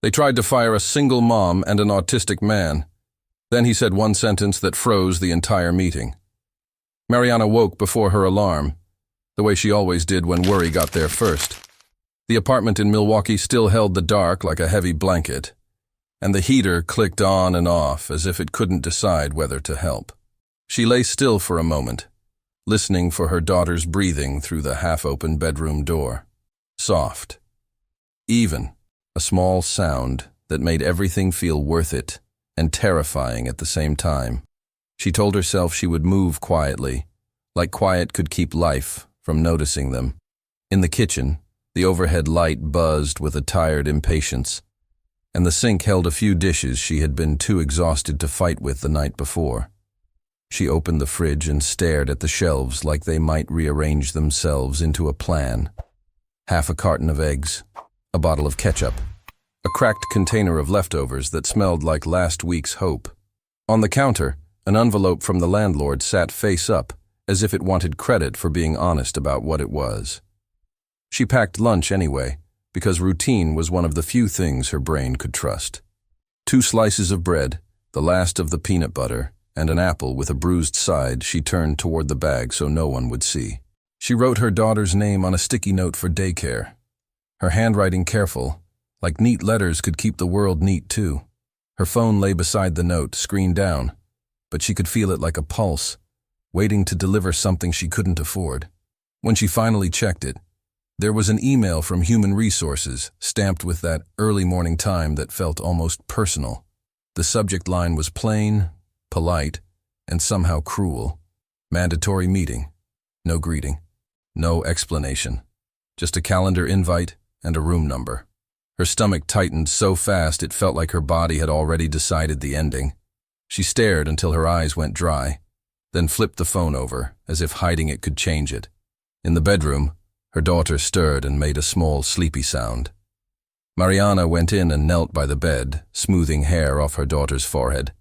They tried to fire a single mom and an autistic man. Then he said one sentence that froze the entire meeting. Mariana woke before her alarm, the way she always did when worry got there first. The apartment in Milwaukee still held the dark like a heavy blanket, and the heater clicked on and off as if it couldn't decide whether to help. She lay still for a moment, listening for her daughter's breathing through the half-open bedroom door. Soft, even, a small sound that made everything feel worth it and terrifying at the same time. She told herself she would move quietly, like quiet could keep life from noticing them. In the kitchen, the overhead light buzzed with a tired impatience, and the sink held a few dishes she had been too exhausted to fight with the night before. She opened the fridge and stared at the shelves like they might rearrange themselves into a plan. Half a carton of eggs, a bottle of ketchup, a cracked container of leftovers that smelled like last week's hope. On the counter, an envelope from the landlord sat face up, as if it wanted credit for being honest about what it was. She packed lunch anyway, because routine was one of the few things her brain could trust. 2 slices of bread, the last of the peanut butter, and an apple with a bruised side she turned toward the bag so no one would see. She wrote her daughter's name on a sticky note for daycare, her handwriting careful, like neat letters could keep the world neat too. Her phone lay beside the note, screen down, but she could feel it like a pulse, waiting to deliver something she couldn't afford. When she finally checked it, there was an email from Human Resources, stamped with that early morning time that felt almost personal. The subject line was plain, polite, and somehow cruel. Mandatory meeting. No greeting. No explanation. Just a calendar invite and a room number. Her stomach tightened so fast it felt like her body had already decided the ending. She stared until her eyes went dry, then flipped the phone over, as if hiding it could change it. In the bedroom, her daughter stirred and made a small, sleepy sound. Mariana went in and knelt by the bed, smoothing hair off her daughter's forehead.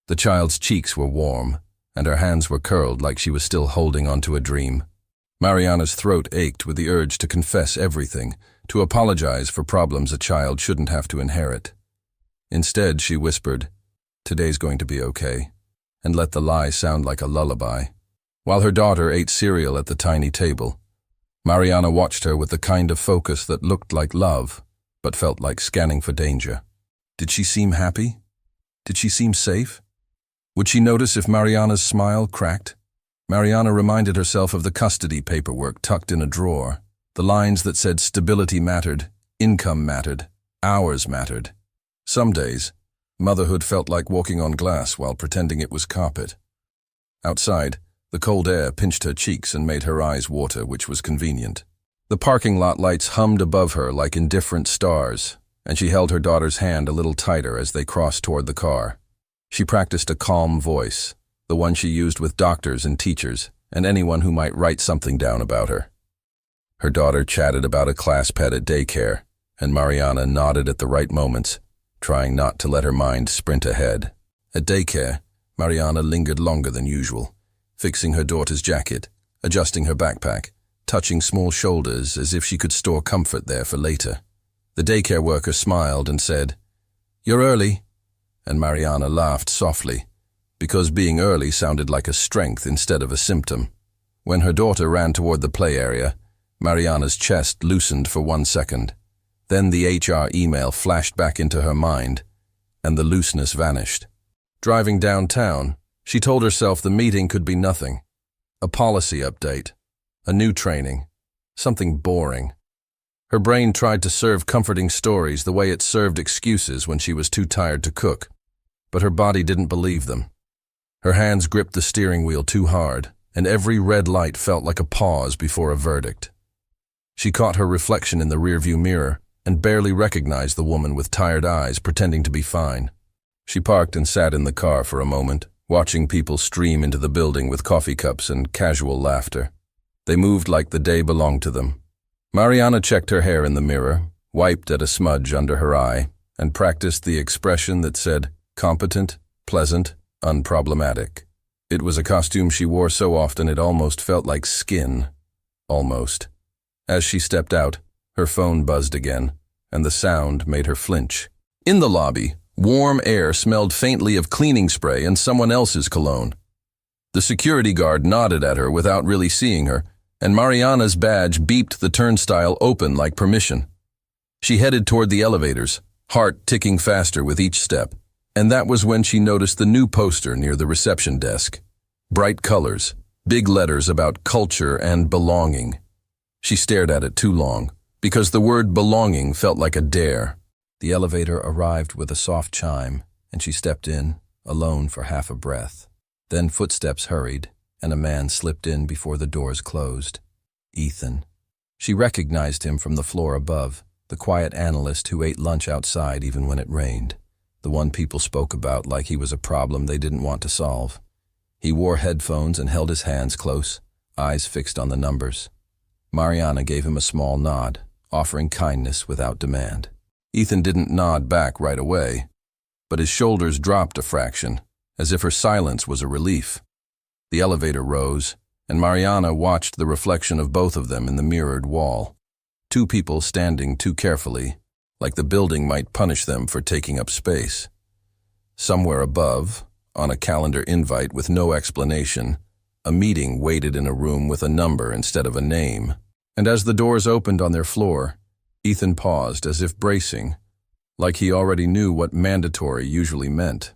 The child's cheeks were warm, and her hands were curled like she was still holding onto a dream. Mariana's throat ached with the urge to confess everything, to apologize for problems a child shouldn't have to inherit. Instead, she whispered, "Today's going to be okay," and let the lie sound like a lullaby. While her daughter ate cereal at the tiny table, Mariana watched her with the kind of focus that looked like love, but felt like scanning for danger. Did she seem happy? Did she seem safe? Would she notice if Mariana's smile cracked? Mariana reminded herself of the custody paperwork tucked in a drawer, the lines that said stability mattered, income mattered, hours mattered. Some days, motherhood felt like walking on glass while pretending it was carpet. Outside, the cold air pinched her cheeks and made her eyes water, which was convenient. The parking lot lights hummed above her like indifferent stars, and she held her daughter's hand a little tighter as they crossed toward the car. She practiced a calm voice, the one she used with doctors and teachers, and anyone who might write something down about her. Her daughter chatted about a class pet at daycare, and Mariana nodded at the right moments, trying not to let her mind sprint ahead. At daycare, Mariana lingered longer than usual, fixing her daughter's jacket, adjusting her backpack, touching small shoulders as if she could store comfort there for later. The daycare worker smiled and said, "You're early," and Mariana laughed softly, because being early sounded like a strength instead of a symptom. When her daughter ran toward the play area, Mariana's chest loosened for 1 second. Then the HR email flashed back into her mind, and the looseness vanished. Driving downtown, she told herself the meeting could be nothing. A policy update, a new training, something boring. Her brain tried to serve comforting stories the way it served excuses when she was too tired to cook, but her body didn't believe them. Her hands gripped the steering wheel too hard, and every red light felt like a pause before a verdict. She caught her reflection in the rearview mirror and barely recognized the woman with tired eyes pretending to be fine. She parked and sat in the car for a moment, watching people stream into the building with coffee cups and casual laughter. They moved like the day belonged to them. Mariana checked her hair in the mirror, wiped at a smudge under her eye, and practiced the expression that said, competent, pleasant, unproblematic. It was a costume she wore so often it almost felt like skin. Almost. As she stepped out, her phone buzzed again, and the sound made her flinch. In the lobby, warm air smelled faintly of cleaning spray and someone else's cologne. The security guard nodded at her without really seeing her, and Mariana's badge beeped the turnstile open like permission. She headed toward the elevators, heart ticking faster with each step, and that was when she noticed the new poster near the reception desk. Bright colors, big letters about culture and belonging. She stared at it too long, because the word belonging felt like a dare. The elevator arrived with a soft chime, and she stepped in, alone for half a breath. Then footsteps hurried, and a man slipped in before the doors closed. Ethan. She recognized him from the floor above, the quiet analyst who ate lunch outside even when it rained, the one people spoke about like he was a problem they didn't want to solve. He wore headphones and held his hands close, eyes fixed on the numbers. Mariana gave him a small nod, offering kindness without demand. Ethan didn't nod back right away, but his shoulders dropped a fraction, as if her silence was a relief. The elevator rose, and Mariana watched the reflection of both of them in the mirrored wall. Two people standing too carefully, like the building might punish them for taking up space. Somewhere above, on a calendar invite with no explanation, a meeting waited in a room with a number instead of a name. And as the doors opened on their floor, Ethan paused as if bracing, like he already knew what mandatory usually meant.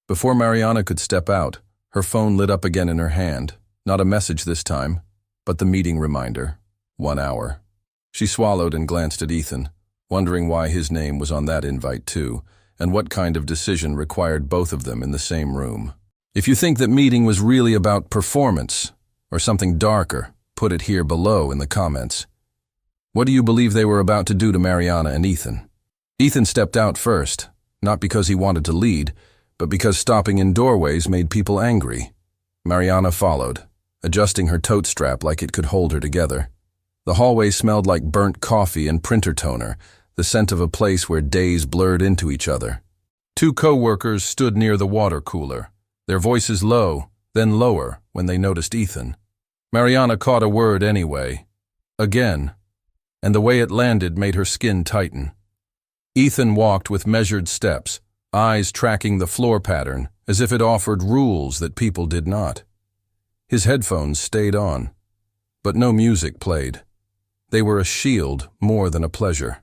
Before Mariana could step out, her phone lit up again in her hand. Not a message this time, but the meeting reminder. 1 hour. She swallowed and glanced at Ethan, wondering why his name was on that invite too, and what kind of decision required both of them in the same room. If you think that meeting was really about performance, or something darker, put it here below in the comments. What do you believe they were about to do to Mariana and Ethan? Ethan stepped out first, not because he wanted to lead, but because stopping in doorways made people angry. Mariana followed, adjusting her tote strap like it could hold her together. The hallway smelled like burnt coffee and printer toner, the scent of a place where days blurred into each other. Two co-workers stood near the water cooler, their voices low, then lower when they noticed Ethan. Mariana caught a word anyway. Again. And the way it landed made her skin tighten. Ethan walked with measured steps, eyes tracking the floor pattern as if it offered rules that people did not. His headphones stayed on, but no music played. They were a shield more than a pleasure.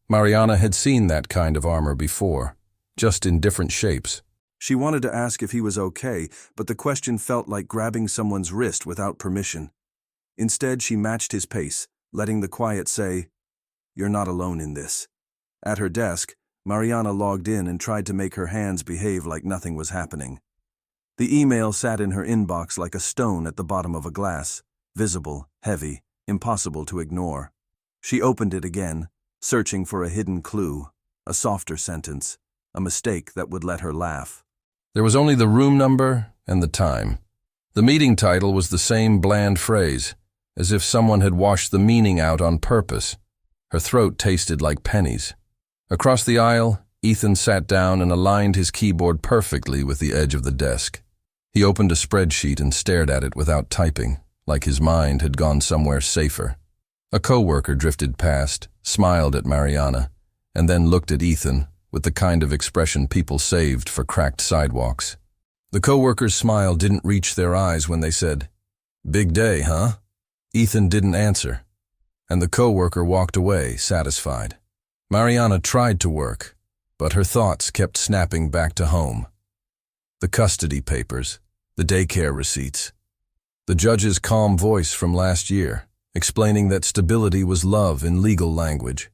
Mariana had seen that kind of armor before, just in different shapes. She wanted to ask if he was okay, but the question felt like grabbing someone's wrist without permission. Instead, she matched his pace, letting the quiet say, "You're not alone in this." At her desk, Mariana logged in and tried to make her hands behave like nothing was happening. The email sat in her inbox like a stone at the bottom of a glass, visible, heavy, impossible to ignore. She opened it again, searching for a hidden clue, a softer sentence, a mistake that would let her laugh. There was only the room number and the time. The meeting title was the same bland phrase, as if someone had washed the meaning out on purpose. Her throat tasted like pennies. Across the aisle, Ethan sat down and aligned his keyboard perfectly with the edge of the desk. He opened a spreadsheet and stared at it without typing, like his mind had gone somewhere safer. A co-worker drifted past, smiled at Mariana, and then looked at Ethan with the kind of expression people saved for cracked sidewalks. The co-worker's smile didn't reach their eyes when they said, "Big day, huh?" Ethan didn't answer, and the co-worker walked away, satisfied. Mariana tried to work, but her thoughts kept snapping back to home. The custody papers, the daycare receipts, the judge's calm voice from last year, explaining that stability was love in legal language.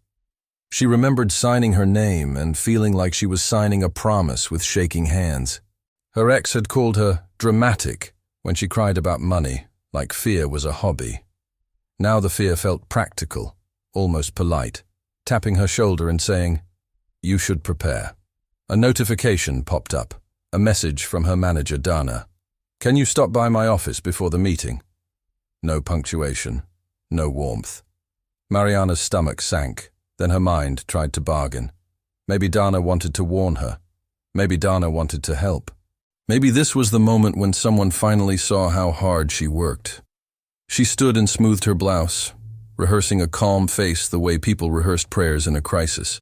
She remembered signing her name and feeling like she was signing a promise with shaking hands. Her ex had called her dramatic when she cried about money, like fear was a hobby. Now the fear felt practical, almost polite, tapping her shoulder and saying, "You should prepare." A notification popped up, a message from her manager, Dana. "Can you stop by my office before the meeting?" No punctuation, no warmth. Mariana's stomach sank, then her mind tried to bargain. Maybe Dana wanted to warn her. Maybe Dana wanted to help. Maybe this was the moment when someone finally saw how hard she worked. She stood and smoothed her blouse, rehearsing a calm face the way people rehearsed prayers in a crisis.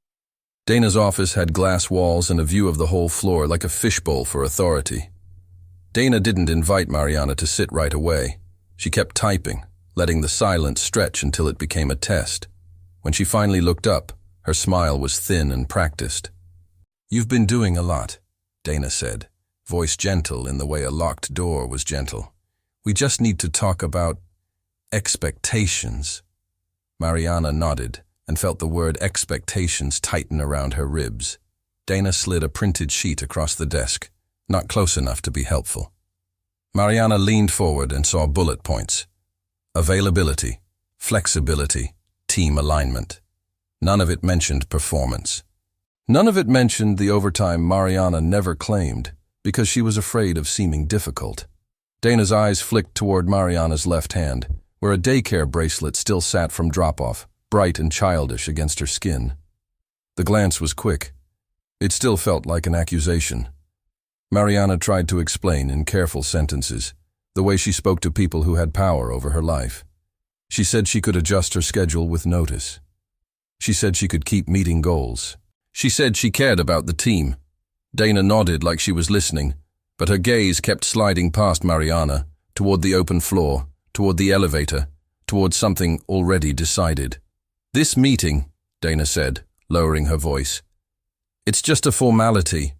Dana's office had glass walls and a view of the whole floor like a fishbowl for authority. Dana didn't invite Mariana to sit right away. She kept typing, letting the silence stretch until it became a test. When she finally looked up, her smile was thin and practiced. "You've been doing a lot," Dana said, voice gentle in the way a locked door was gentle. "We just need to talk about expectations." Mariana nodded and felt the word expectations tighten around her ribs. Dana slid a printed sheet across the desk, not close enough to be helpful. Mariana leaned forward and saw bullet points. Availability, flexibility, team alignment. None of it mentioned performance. None of it mentioned the overtime Mariana never claimed because she was afraid of seeming difficult. Dana's eyes flicked toward Mariana's left hand, where a daycare bracelet still sat from drop-off, bright and childish against her skin. The glance was quick. It still felt like an accusation. Mariana tried to explain in careful sentences the way she spoke to people who had power over her life. She said she could adjust her schedule with notice. She said she could keep meeting goals. She said she cared about the team. Dana nodded like she was listening, but her gaze kept sliding past Mariana, toward the open floor, toward the elevator, toward something already decided. "This meeting," Dana said, lowering her voice, "it's just a formality."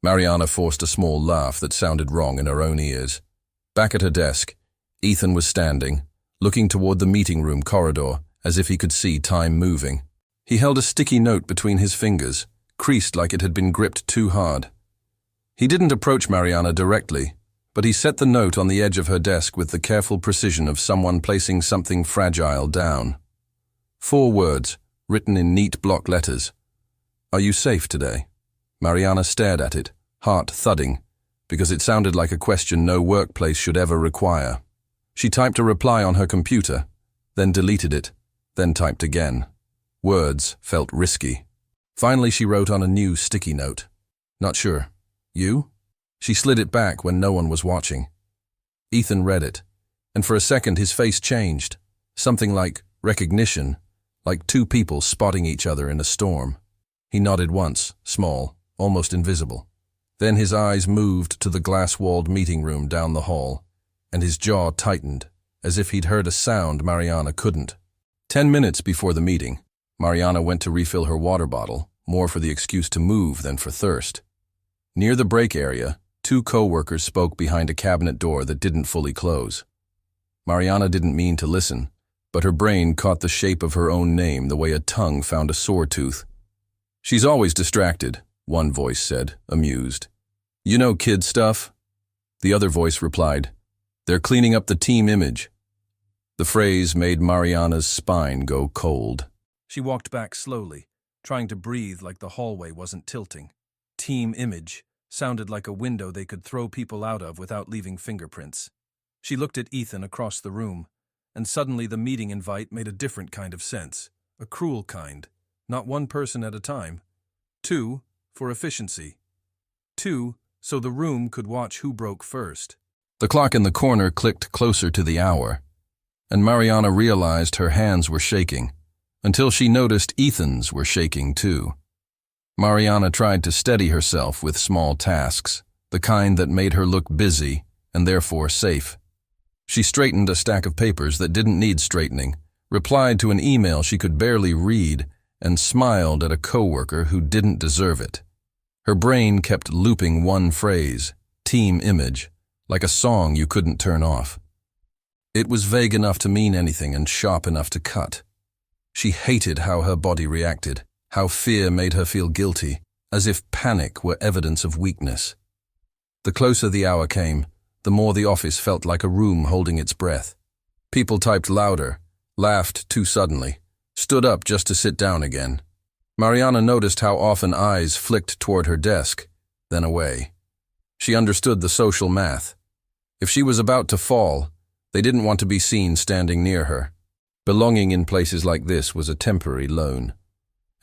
Mariana forced a small laugh that sounded wrong in her own ears. Back at her desk, Ethan was standing, looking toward the meeting room corridor as if he could see time moving. He held a sticky note between his fingers, creased like it had been gripped too hard. He didn't approach Mariana directly, but he set the note on the edge of her desk with the careful precision of someone placing something fragile down. 4 words, written in neat block letters. "Are you safe today?" Mariana stared at it, heart thudding, because it sounded like a question no workplace should ever require. She typed a reply on her computer, then deleted it, then typed again. Words felt risky. Finally, she wrote on a new sticky note. "Not sure. You?" She slid it back when no one was watching. Ethan read it, and for a second his face changed, something like recognition, like 2 people spotting each other in a storm. He nodded once, small, almost invisible. Then his eyes moved to the glass-walled meeting room down the hall, and his jaw tightened, as if he'd heard a sound Mariana couldn't. 10 minutes before the meeting, Mariana went to refill her water bottle, more for the excuse to move than for thirst. Near the break area, 2 co-workers spoke behind a cabinet door that didn't fully close. Mariana didn't mean to listen, but her brain caught the shape of her own name the way a tongue found a sore tooth. "She's always distracted," one voice said, amused. "You know kid stuff?" The other voice replied, "They're cleaning up the team image." The phrase made Mariana's spine go cold. She walked back slowly, trying to breathe like the hallway wasn't tilting. Team image sounded like a window they could throw people out of without leaving fingerprints. She looked at Ethan across the room, and suddenly the meeting invite made a different kind of sense, a cruel kind. Not 1 person at a time. 2, for efficiency. 2, so the room could watch who broke first. The clock in the corner clicked closer to the hour, and Mariana realized her hands were shaking, until she noticed Ethan's were shaking too. Mariana tried to steady herself with small tasks, the kind that made her look busy and therefore safe. She straightened a stack of papers that didn't need straightening, replied to an email she could barely read, and smiled at a coworker who didn't deserve it. Her brain kept looping one phrase, team image, like a song you couldn't turn off. It was vague enough to mean anything and sharp enough to cut. She hated how her body reacted, how fear made her feel guilty, as if panic were evidence of weakness. The closer the hour came, the more the office felt like a room holding its breath. People typed louder, laughed too suddenly, stood up just to sit down again. Mariana noticed how often eyes flicked toward her desk, then away. She understood the social math. If she was about to fall, they didn't want to be seen standing near her. Belonging in places like this was a temporary loan,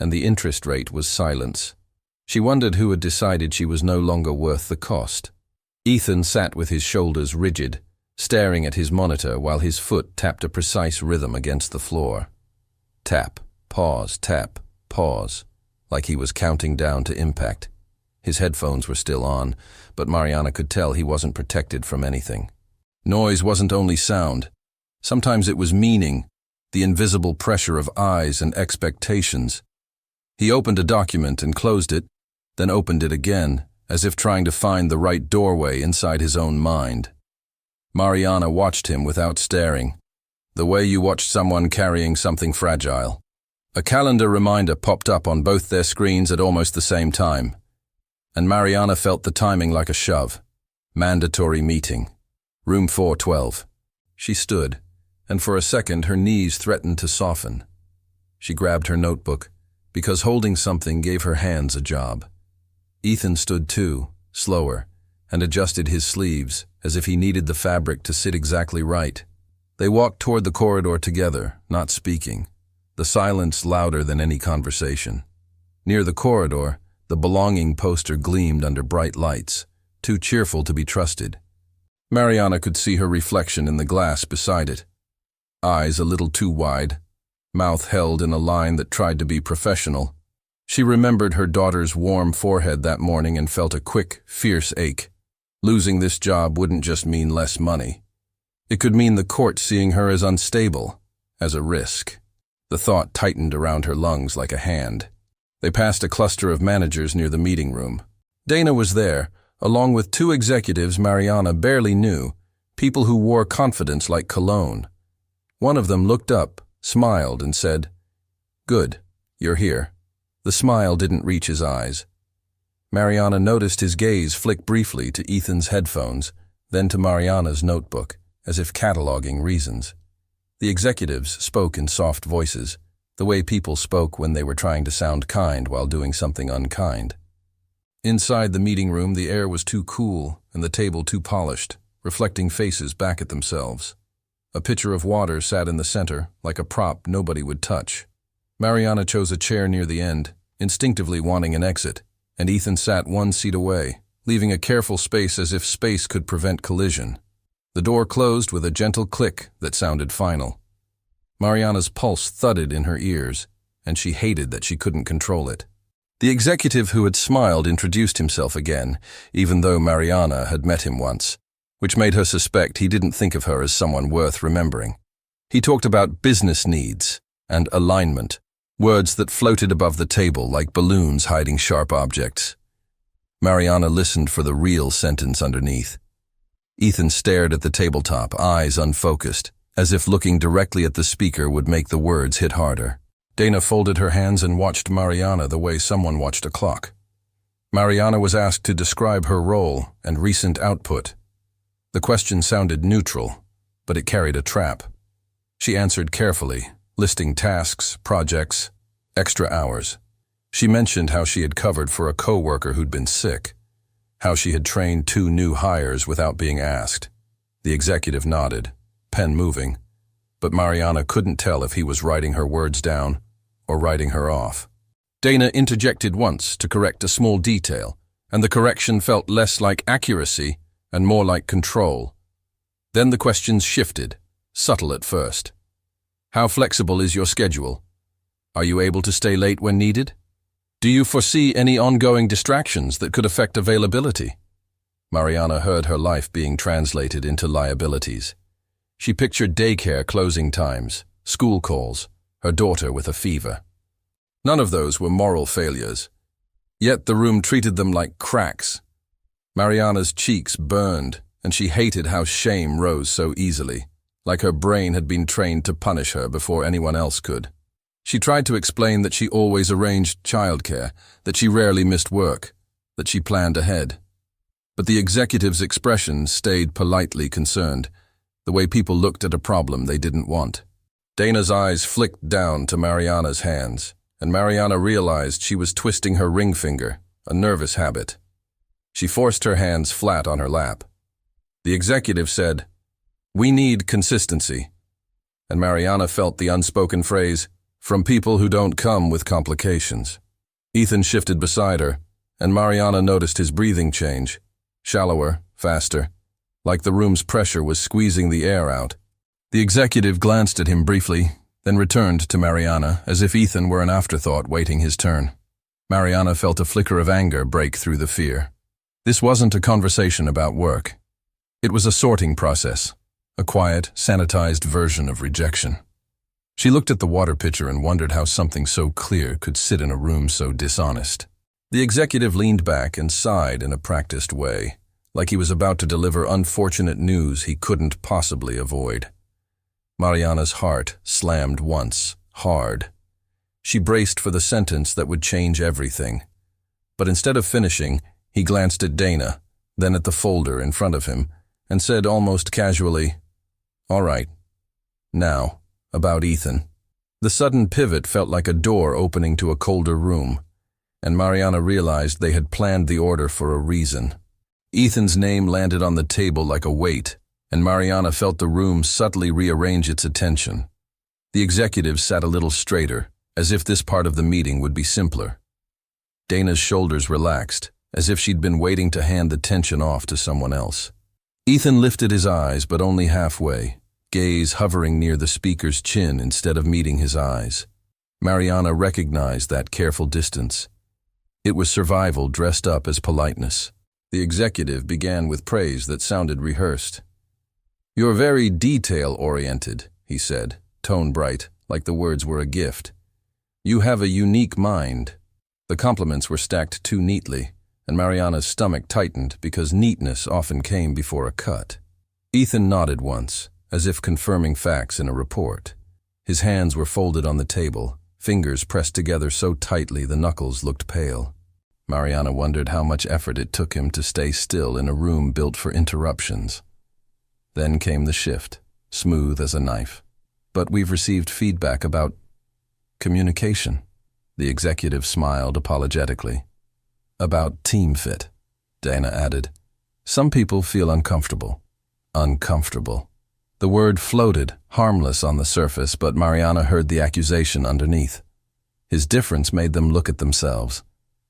and the interest rate was silence. She wondered who had decided she was no longer worth the cost. Ethan sat with his shoulders rigid, staring at his monitor while his foot tapped a precise rhythm against the floor. Tap, pause, like like he was counting down to impact. His headphones were still on, but Mariana could tell he wasn't protected from anything. Noise wasn't only sound. Sometimes it was meaning, the invisible pressure of eyes and expectations. He opened a document and closed it, then opened it again, as if trying to find the right doorway inside his own mind. Mariana watched him without staring, the way you watched someone carrying something fragile. A calendar reminder popped up on both their screens at almost the same time, and Mariana felt the timing like a shove. Mandatory meeting. Room 412. She stood, and for a second her knees threatened to soften. She grabbed her notebook, because holding something gave her hands a job. Ethan stood too, slower, and adjusted his sleeves, as if he needed the fabric to sit exactly right. They walked toward the corridor together, not speaking, the silence louder than any conversation. Near the corridor, the belonging poster gleamed under bright lights, too cheerful to be trusted. Mariana could see her reflection in the glass beside it. Eyes a little too wide, mouth held in a line that tried to be professional. She remembered her daughter's warm forehead that morning and felt a quick, fierce ache. Losing this job wouldn't just mean less money. It could mean the court seeing her as unstable, as a risk. The thought tightened around her lungs like a hand. They passed a cluster of managers near the meeting room. Dana was there, along with two executives Mariana barely knew, people who wore confidence like cologne. One of them looked up, smiled, and said, "Good, you're here." The smile didn't reach his eyes. Mariana noticed his gaze flick briefly to Ethan's headphones, then to Mariana's notebook, as if cataloging reasons. The executives spoke in soft voices, the way people spoke when they were trying to sound kind while doing something unkind. Inside the meeting room, the air was too cool and the table too polished, reflecting faces back at themselves. A pitcher of water sat in the center, like a prop nobody would touch. Mariana chose a chair near the end, instinctively wanting an exit, and Ethan sat one seat away, leaving a careful space as if space could prevent collision. The door closed with a gentle click that sounded final. Mariana's pulse thudded in her ears, and she hated that she couldn't control it. The executive who had smiled introduced himself again, even though Mariana had met him once, which made her suspect he didn't think of her as someone worth remembering. He talked about business needs and alignment, words that floated above the table like balloons hiding sharp objects. Mariana listened for the real sentence underneath. Ethan stared at the tabletop, eyes unfocused, as if looking directly at the speaker would make the words hit harder. Dana folded her hands and watched Mariana the way someone watched a clock. Mariana was asked to describe her role and recent output. The question sounded neutral, but it carried a trap. She answered carefully, listing tasks, projects, extra hours. She mentioned how she had covered for a coworker who'd been sick, how she had trained 2 new hires without being asked. The executive nodded, pen moving, but Mariana couldn't tell if he was writing her words down or writing her off. Dana interjected once to correct a small detail, and the correction felt less like accuracy and more like control. Then the questions shifted, subtle at first. How flexible is your schedule? Are you able to stay late when needed? Do you foresee any ongoing distractions that could affect availability? Mariana heard her life being translated into liabilities. She pictured daycare closing times, school calls, her daughter with a fever. None of those were moral failures. Yet the room treated them like cracks. Mariana's cheeks burned, and she hated how shame rose so easily, like her brain had been trained to punish her before anyone else could. She tried to explain that she always arranged childcare, that she rarely missed work, that she planned ahead. But the executive's expression stayed politely concerned, the way people looked at a problem they didn't want. Dana's eyes flicked down to Mariana's hands, and Mariana realized she was twisting her ring finger, a nervous habit. She forced her hands flat on her lap. The executive said, "We need consistency." And Mariana felt the unspoken phrase, "from people who don't come with complications." Ethan shifted beside her, and Mariana noticed his breathing change, shallower, faster, like the room's pressure was squeezing the air out. The executive glanced at him briefly, then returned to Mariana as if Ethan were an afterthought waiting his turn. Mariana felt a flicker of anger break through the fear. This wasn't a conversation about work. It was a sorting process, a quiet, sanitized version of rejection. She looked at the water pitcher and wondered how something so clear could sit in a room so dishonest. The executive leaned back and sighed in a practiced way, like he was about to deliver unfortunate news he couldn't possibly avoid. Mariana's heart slammed once, hard. She braced for the sentence that would change everything. But instead of finishing, he glanced at Dana, then at the folder in front of him, and said almost casually, "All right. Now, about Ethan." The sudden pivot felt like a door opening to a colder room, and Mariana realized they had planned the order for a reason. Ethan's name landed on the table like a weight, and Mariana felt the room subtly rearrange its attention. The executive sat a little straighter, as if this part of the meeting would be simpler. Dana's shoulders relaxed, as if she'd been waiting to hand the tension off to someone else. Ethan lifted his eyes, but only halfway, gaze hovering near the speaker's chin instead of meeting his eyes. Mariana recognized that careful distance. It was survival dressed up as politeness. The executive began with praise that sounded rehearsed. "You're very detail-oriented," he said, tone bright, like the words were a gift. "You have a unique mind." The compliments were stacked too neatly, and Mariana's stomach tightened because neatness often came before a cut. Ethan nodded once, as if confirming facts in a report. His hands were folded on the table, fingers pressed together so tightly the knuckles looked pale. Mariana wondered how much effort it took him to stay still in a room built for interruptions. Then came the shift, smooth as a knife. "But we've received feedback about communication." The executive smiled apologetically. "About team fit," Dana added. "Some people feel uncomfortable." Uncomfortable. The word floated, harmless on the surface, but Mariana heard the accusation underneath. His difference made them look at themselves,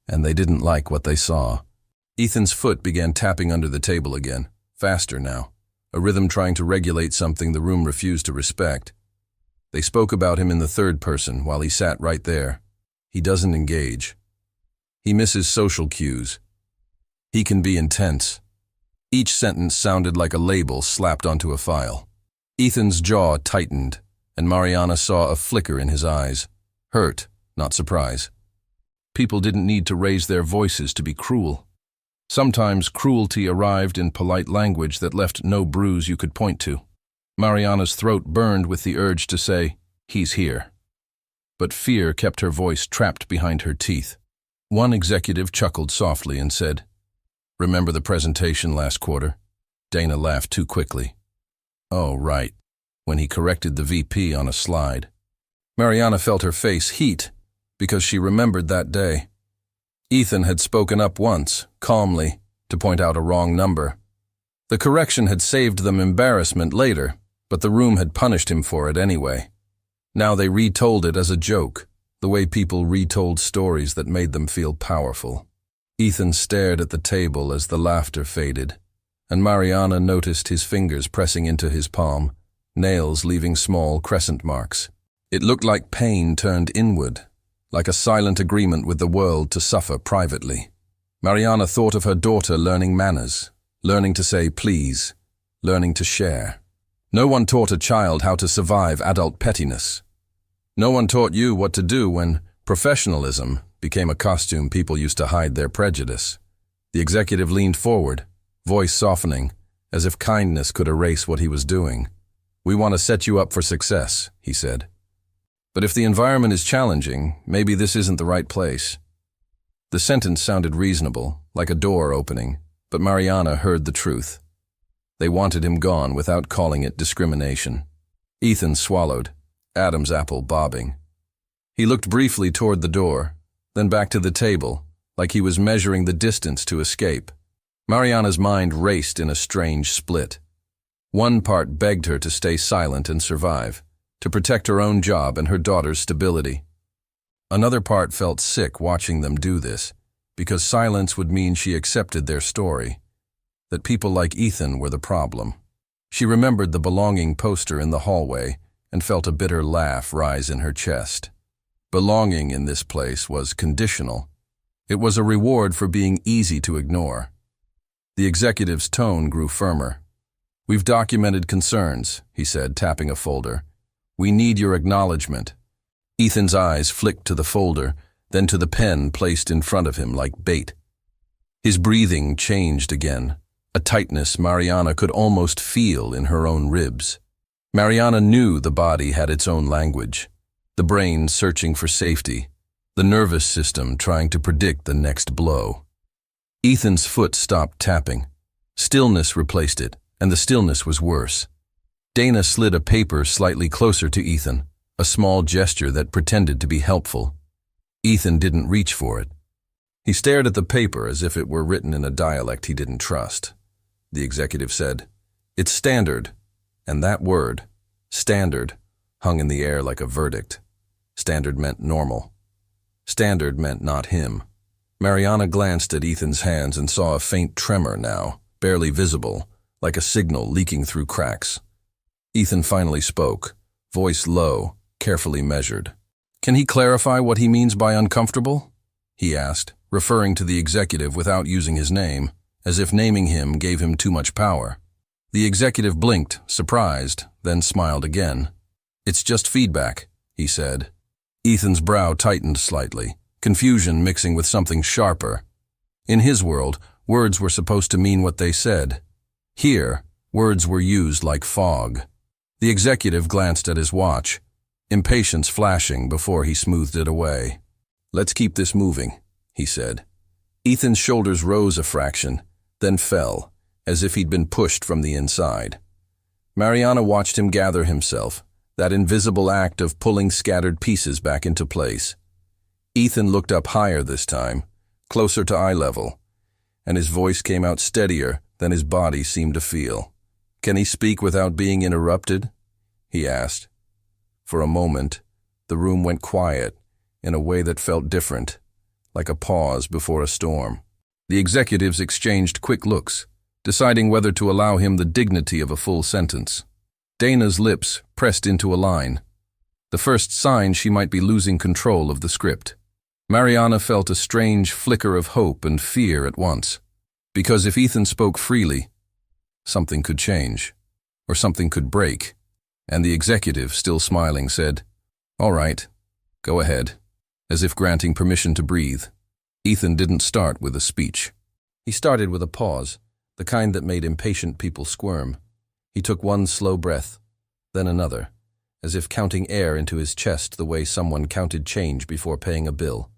and they didn't like what they saw. Ethan's foot began tapping under the table again, faster now, a rhythm trying to regulate something the room refused to respect. They spoke about him in the third person while he sat right there. He doesn't engage. He misses social cues. He can be intense. Each sentence sounded like a label slapped onto a file. Ethan's jaw tightened, and Mariana saw a flicker in his eyes. Hurt, not surprise. People didn't need to raise their voices to be cruel. Sometimes cruelty arrived in polite language that left no bruise you could point to. Mariana's throat burned with the urge to say, "He's here." But fear kept her voice trapped behind her teeth. One executive chuckled softly and said, "Remember the presentation last quarter?" Dana laughed too quickly. "Oh, right," when he corrected the VP on a slide. Mariana felt her face heat because she remembered that day. Ethan had spoken up once, calmly, to point out a wrong number. The correction had saved them embarrassment later, but the room had punished him for it anyway. Now they retold it as a joke, the way people retold stories that made them feel powerful. Ethan stared at the table as the laughter faded, and Mariana noticed his fingers pressing into his palm, nails leaving small crescent marks. It looked like pain turned inward, like a silent agreement with the world to suffer privately. Mariana thought of her daughter learning manners, learning to say please, learning to share. No one taught a child how to survive adult pettiness. No one taught you what to do when professionalism became a costume people used to hide their prejudice. The executive leaned forward, voice softening, as if kindness could erase what he was doing. "We want to set you up for success," he said. "But if the environment is challenging, maybe this isn't the right place." The sentence sounded reasonable, like a door opening, but Mariana heard the truth. They wanted him gone without calling it discrimination. Ethan swallowed, Adam's apple bobbing. He looked briefly toward the door, then back to the table, like he was measuring the distance to escape. Mariana's mind raced in a strange split. One part begged her to stay silent and survive, to protect her own job and her daughter's stability. Another part felt sick watching them do this, because silence would mean she accepted their story, that people like Ethan were the problem. She remembered the belonging poster in the hallway and felt a bitter laugh rise in her chest. Belonging in this place was conditional, It was a reward for being easy to ignore. The executive's tone grew firmer. "We've documented concerns," he said, tapping a folder. "We need your acknowledgement." Ethan's eyes flicked to the folder, then to the pen placed in front of him like bait. His breathing changed again, a tightness Mariana could almost feel in her own ribs. Mariana knew the body had its own language, the brain searching for safety, the nervous system trying to predict the next blow. Ethan's foot stopped tapping. Stillness replaced it, and the stillness was worse. Dana slid a paper slightly closer to Ethan, a small gesture that pretended to be helpful. Ethan didn't reach for it. He stared at the paper as if it were written in a dialect he didn't trust. The executive said, "It's standard," and that word, standard, hung in the air like a verdict. Standard meant normal. Standard meant not him. Mariana glanced at Ethan's hands and saw a faint tremor now, barely visible, like a signal leaking through cracks. Ethan finally spoke, voice low, carefully measured. "Can he clarify what he means by uncomfortable?" he asked, referring to the executive without using his name, as if naming him gave him too much power. The executive blinked, surprised, then smiled again. "It's just feedback," he said. Ethan's brow tightened slightly, confusion mixing with something sharper. In his world, words were supposed to mean what they said. Here, words were used like fog. The executive glanced at his watch, impatience flashing before he smoothed it away. "Let's keep this moving," he said. Ethan's shoulders rose a fraction, then fell, as if he'd been pushed from the inside. Mariana watched him gather himself, that invisible act of pulling scattered pieces back into place. Ethan looked up higher this time, closer to eye level, and his voice came out steadier than his body seemed to feel. "Can he speak without being interrupted?" he asked. For a moment, the room went quiet in a way that felt different, like a pause before a storm. The executives exchanged quick looks, deciding whether to allow him the dignity of a full sentence. Dana's lips pressed into a line, the first sign she might be losing control of the script. Mariana felt a strange flicker of hope and fear at once, because if Ethan spoke freely, something could change, or something could break, and the executive, still smiling, said, "All right, go ahead," as if granting permission to breathe. Ethan didn't start with a speech. He started with a pause, the kind that made impatient people squirm. He took one slow breath, then another, as if counting air into his chest the way someone counted change before paying a bill.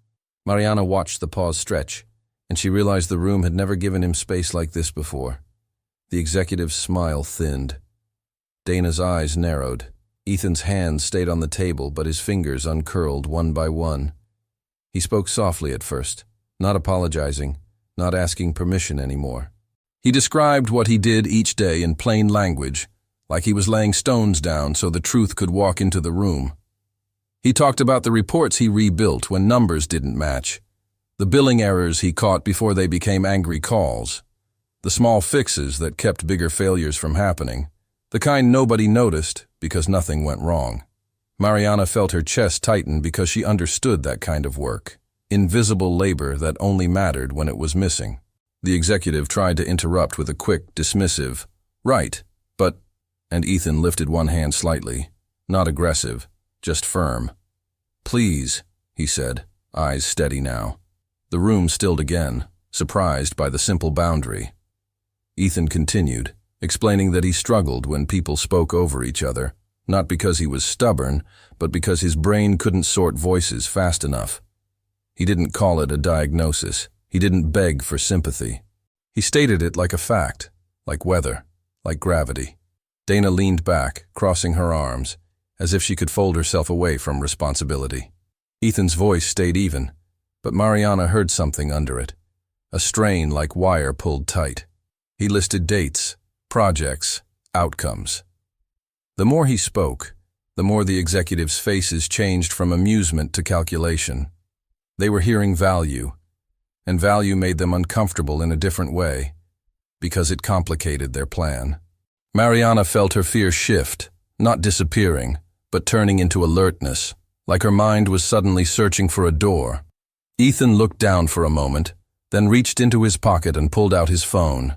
Mariana watched the pause stretch, and she realized the room had never given him space like this before. The executive's smile thinned. Dana's eyes narrowed. Ethan's hands stayed on the table, but his fingers uncurled one by one. He spoke softly at first, not apologizing, not asking permission anymore. He described what he did each day in plain language, like he was laying stones down so the truth could walk into the room. He talked about the reports he rebuilt when numbers didn't match, the billing errors he caught before they became angry calls, the small fixes that kept bigger failures from happening, the kind nobody noticed because nothing went wrong. Mariana felt her chest tighten because she understood that kind of work, invisible labor that only mattered when it was missing. The executive tried to interrupt with a quick, dismissive, "Right, but," and Ethan lifted one hand slightly, not aggressive, just firm. "Please," he said, eyes steady now. The room stilled again, surprised by the simple boundary. Ethan continued, explaining that he struggled when people spoke over each other, not because he was stubborn, but because his brain couldn't sort voices fast enough. He didn't call it a diagnosis. He didn't beg for sympathy. He stated it like a fact, like weather, like gravity. Dana leaned back, crossing her arms, as if she could fold herself away from responsibility. Ethan's voice stayed even, but Mariana heard something under it, a strain like wire pulled tight. He listed dates, projects, outcomes. The more he spoke, the more the executives' faces changed from amusement to calculation. They were hearing value, and value made them uncomfortable in a different way, because it complicated their plan. Mariana felt her fear shift, not disappearing, but turning into alertness, like her mind was suddenly searching for a door. Ethan looked down for a moment, then reached into his pocket and pulled out his phone.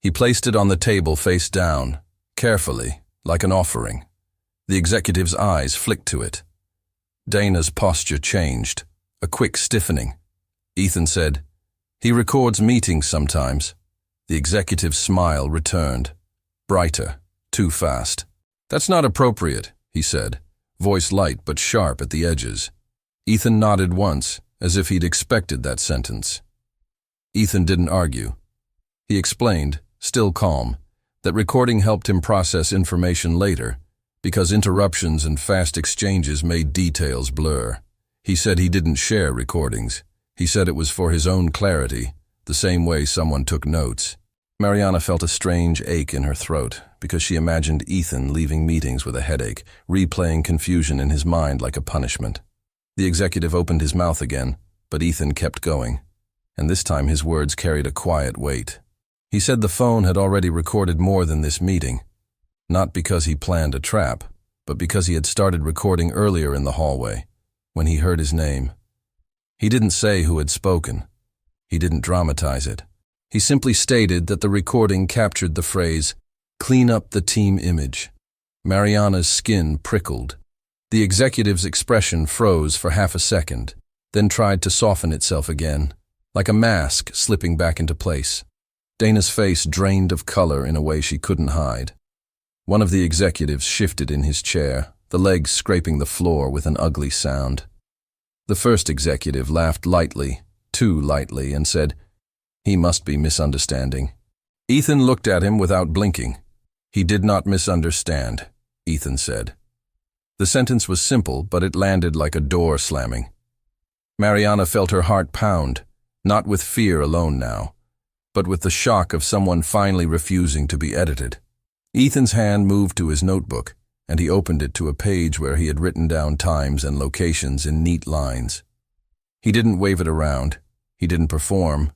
He placed it on the table face down, carefully, like an offering. The executive's eyes flicked to it. Dana's posture changed, a quick stiffening. Ethan said, "He records meetings sometimes." The executive's smile returned, brighter, too fast. "That's not appropriate," he said, voice light but sharp at the edges. Ethan nodded once, as if he'd expected that sentence. Ethan didn't argue. He explained, still calm, that recording helped him process information later, because interruptions and fast exchanges made details blur. He said he didn't share recordings. He said it was for his own clarity, the same way someone took notes. Mariana felt a strange ache in her throat, because she imagined Ethan leaving meetings with a headache, replaying confusion in his mind like a punishment. The executive opened his mouth again, but Ethan kept going, and this time his words carried a quiet weight. He said the phone had already recorded more than this meeting, not because he planned a trap, but because he had started recording earlier in the hallway, when he heard his name. He didn't say who had spoken. He didn't dramatize it. He simply stated that the recording captured the phrase, "Clean up the team image." Mariana's skin prickled. The executive's expression froze for half a second, then tried to soften itself again, like a mask slipping back into place. Dana's face drained of color in a way she couldn't hide. One of the executives shifted in his chair, the legs scraping the floor with an ugly sound. The first executive laughed lightly, too lightly, and said, "He must be misunderstanding." Ethan looked at him without blinking. "He did not misunderstand," Ethan said. The sentence was simple, but it landed like a door slamming. Mariana felt her heart pound, not with fear alone now, but with the shock of someone finally refusing to be edited. Ethan's hand moved to his notebook, and he opened it to a page where he had written down times and locations in neat lines. He didn't wave it around. He didn't perform.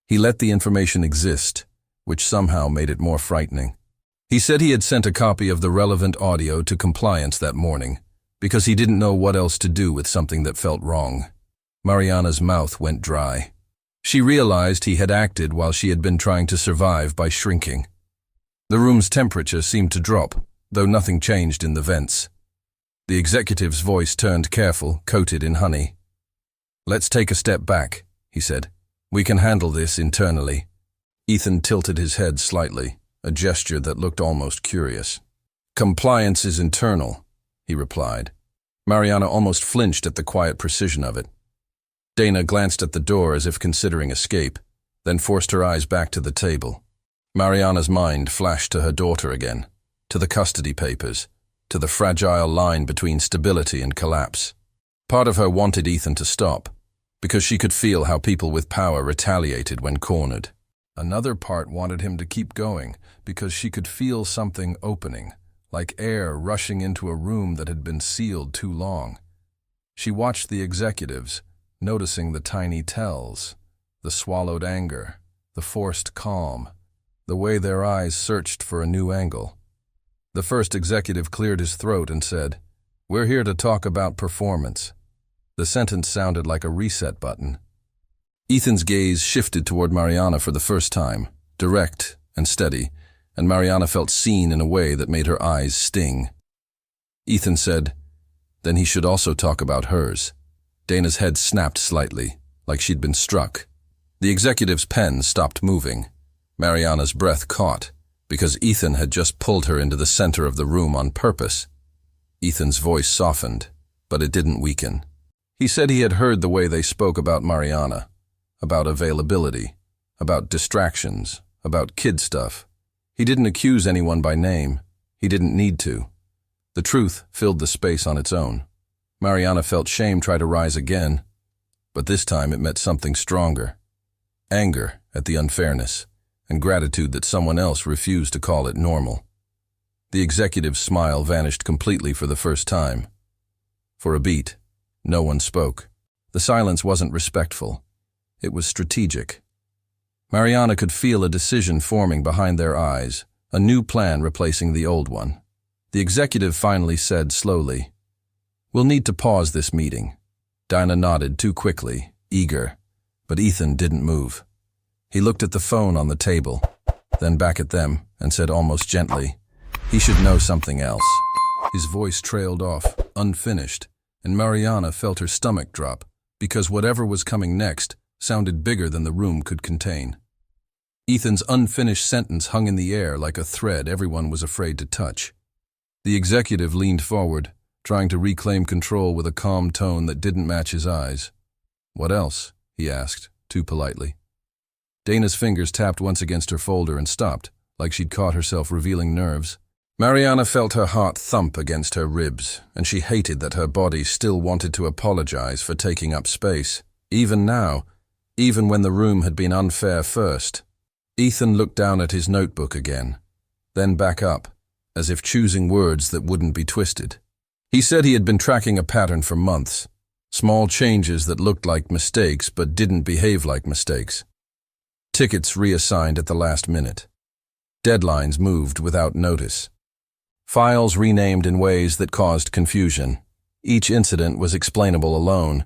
He let the information exist, which somehow made it more frightening. He said he had sent a copy of the relevant audio to compliance that morning, because he didn't know what else to do with something that felt wrong. Mariana's mouth went dry. She realized he had acted while she had been trying to survive by shrinking. The room's temperature seemed to drop, though nothing changed in the vents. The executive's voice turned careful, coated in honey. "Let's take a step back," he said. "We can handle this internally." Ethan tilted his head slightly, a gesture that looked almost curious. "Compliance is internal," he replied. Mariana almost flinched at the quiet precision of it. Dana glanced at the door as if considering escape, then forced her eyes back to the table. Mariana's mind flashed to her daughter again, to the custody papers, to the fragile line between stability and collapse. Part of her wanted Ethan to stop, because she could feel how people with power retaliated when cornered. Another part wanted him to keep going, because she could feel something opening, like air rushing into a room that had been sealed too long. She watched the executives, noticing the tiny tells, the swallowed anger, the forced calm, the way their eyes searched for a new angle. The first executive cleared his throat and said, "We're here to talk about performance." The sentence sounded like a reset button. Ethan's gaze shifted toward Mariana for the first time, direct and steady, and Mariana felt seen in a way that made her eyes sting. Ethan said, "Then he should also talk about hers." Dana's head snapped slightly, like she'd been struck. The executive's pen stopped moving. Mariana's breath caught, because Ethan had just pulled her into the center of the room on purpose. Ethan's voice softened, but it didn't weaken. He said he had heard the way they spoke about Mariana, about availability, about distractions, about kid stuff. He didn't accuse anyone by name. He didn't need to. The truth filled the space on its own. Mariana felt shame try to rise again, but this time it met something stronger. Anger at the unfairness, and gratitude that someone else refused to call it normal. The executive's smile vanished completely for the first time. For a beat, no one spoke. The silence wasn't respectful. It was strategic. Mariana could feel a decision forming behind their eyes, a new plan replacing the old one. The executive finally said slowly, "We'll need to pause this meeting." Dinah nodded too quickly, eager, but Ethan didn't move. He looked at the phone on the table, then back at them, and said almost gently, "He should know something else." His voice trailed off, unfinished, and Mariana felt her stomach drop, because whatever was coming next sounded bigger than the room could contain. Ethan's unfinished sentence hung in the air like a thread everyone was afraid to touch. The executive leaned forward, trying to reclaim control with a calm tone that didn't match his eyes. "What else?" he asked, too politely. Dana's fingers tapped once against her folder and stopped, like she'd caught herself revealing nerves. Mariana felt her heart thump against her ribs, and she hated that her body still wanted to apologize for taking up space, even now, even when the room had been unfair first. Ethan looked down at his notebook again, then back up, as if choosing words that wouldn't be twisted. He said he had been tracking a pattern for months, small changes that looked like mistakes but didn't behave like mistakes. Tickets reassigned at the last minute. Deadlines moved without notice. Files renamed in ways that caused confusion. Each incident was explainable alone,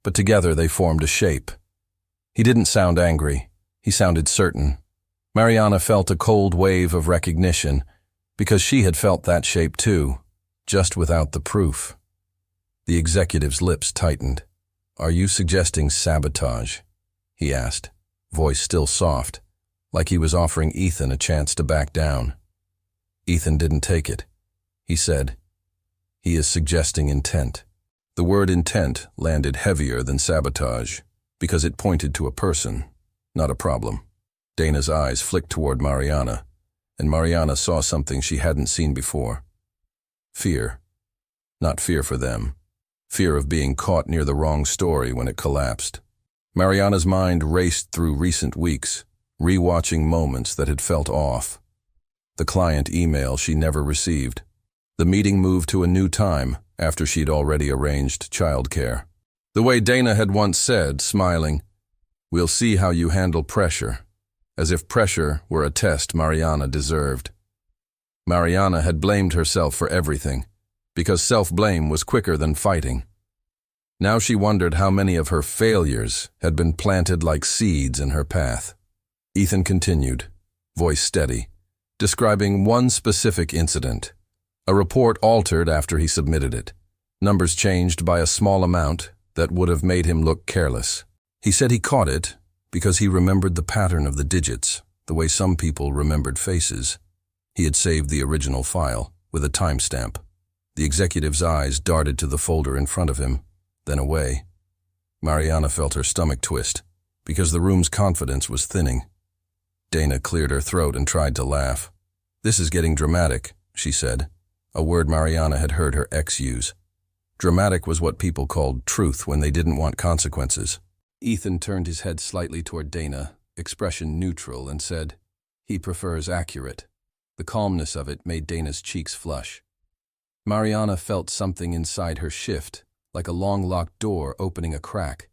but together they formed a shape. He didn't sound angry. He sounded certain. Mariana felt a cold wave of recognition, because she had felt that shape too, just without the proof. The executive's lips tightened. "Are you suggesting sabotage?" he asked, voice still soft, like he was offering Ethan a chance to back down. Ethan didn't take it. He said, "He is suggesting intent." The word intent landed heavier than sabotage, because it pointed to a person, not a problem. Dana's eyes flicked toward Mariana, and Mariana saw something she hadn't seen before. Fear. Not fear for them. Fear of being caught near the wrong story when it collapsed. Mariana's mind raced through recent weeks, rewatching moments that had felt off. The client email she never received. The meeting moved to a new time after she'd already arranged childcare. The way Dana had once said, smiling, "We'll see how you handle pressure," as if pressure were a test Mariana deserved. Mariana had blamed herself for everything, because self-blame was quicker than fighting. Now she wondered how many of her failures had been planted like seeds in her path. Ethan continued, voice steady, describing one specific incident. A report altered after he submitted it. Numbers changed by a small amount that would have made him look careless. He said he caught it because he remembered the pattern of the digits, the way some people remembered faces. He had saved the original file with a timestamp. The executive's eyes darted to the folder in front of him, then away. Mariana felt her stomach twist, because the room's confidence was thinning. Dana cleared her throat and tried to laugh. "This is getting dramatic," she said, a word Mariana had heard her ex use. Dramatic was what people called truth when they didn't want consequences. Ethan turned his head slightly toward Dana, expression neutral, and said, "He prefers accurate." The calmness of it made Dana's cheeks flush. Mariana felt something inside her shift, like a long-locked door opening a crack.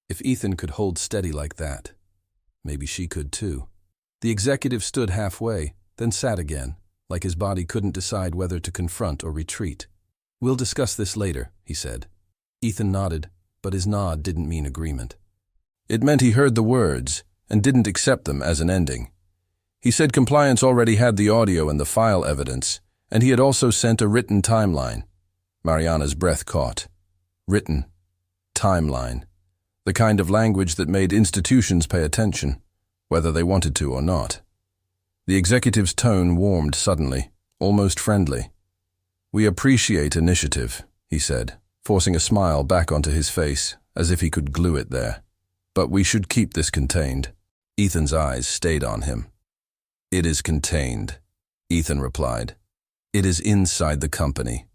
If Ethan could hold steady like that, maybe she could too. The executive stood halfway, then sat again, like his body couldn't decide whether to confront or retreat. "We'll discuss this later," he said. Ethan nodded, but his nod didn't mean agreement. It meant he heard the words and didn't accept them as an ending. He said compliance already had the audio and the file evidence, and he had also sent a written timeline. Mariana's breath caught. Written. Timeline. The kind of language that made institutions pay attention, whether they wanted to or not. The executive's tone warmed suddenly, almost friendly. "We appreciate initiative," he said, forcing a smile back onto his face, as if he could glue it there. "But we should keep this contained." Ethan's eyes stayed on him. "It is contained," Ethan replied. "It is inside the company."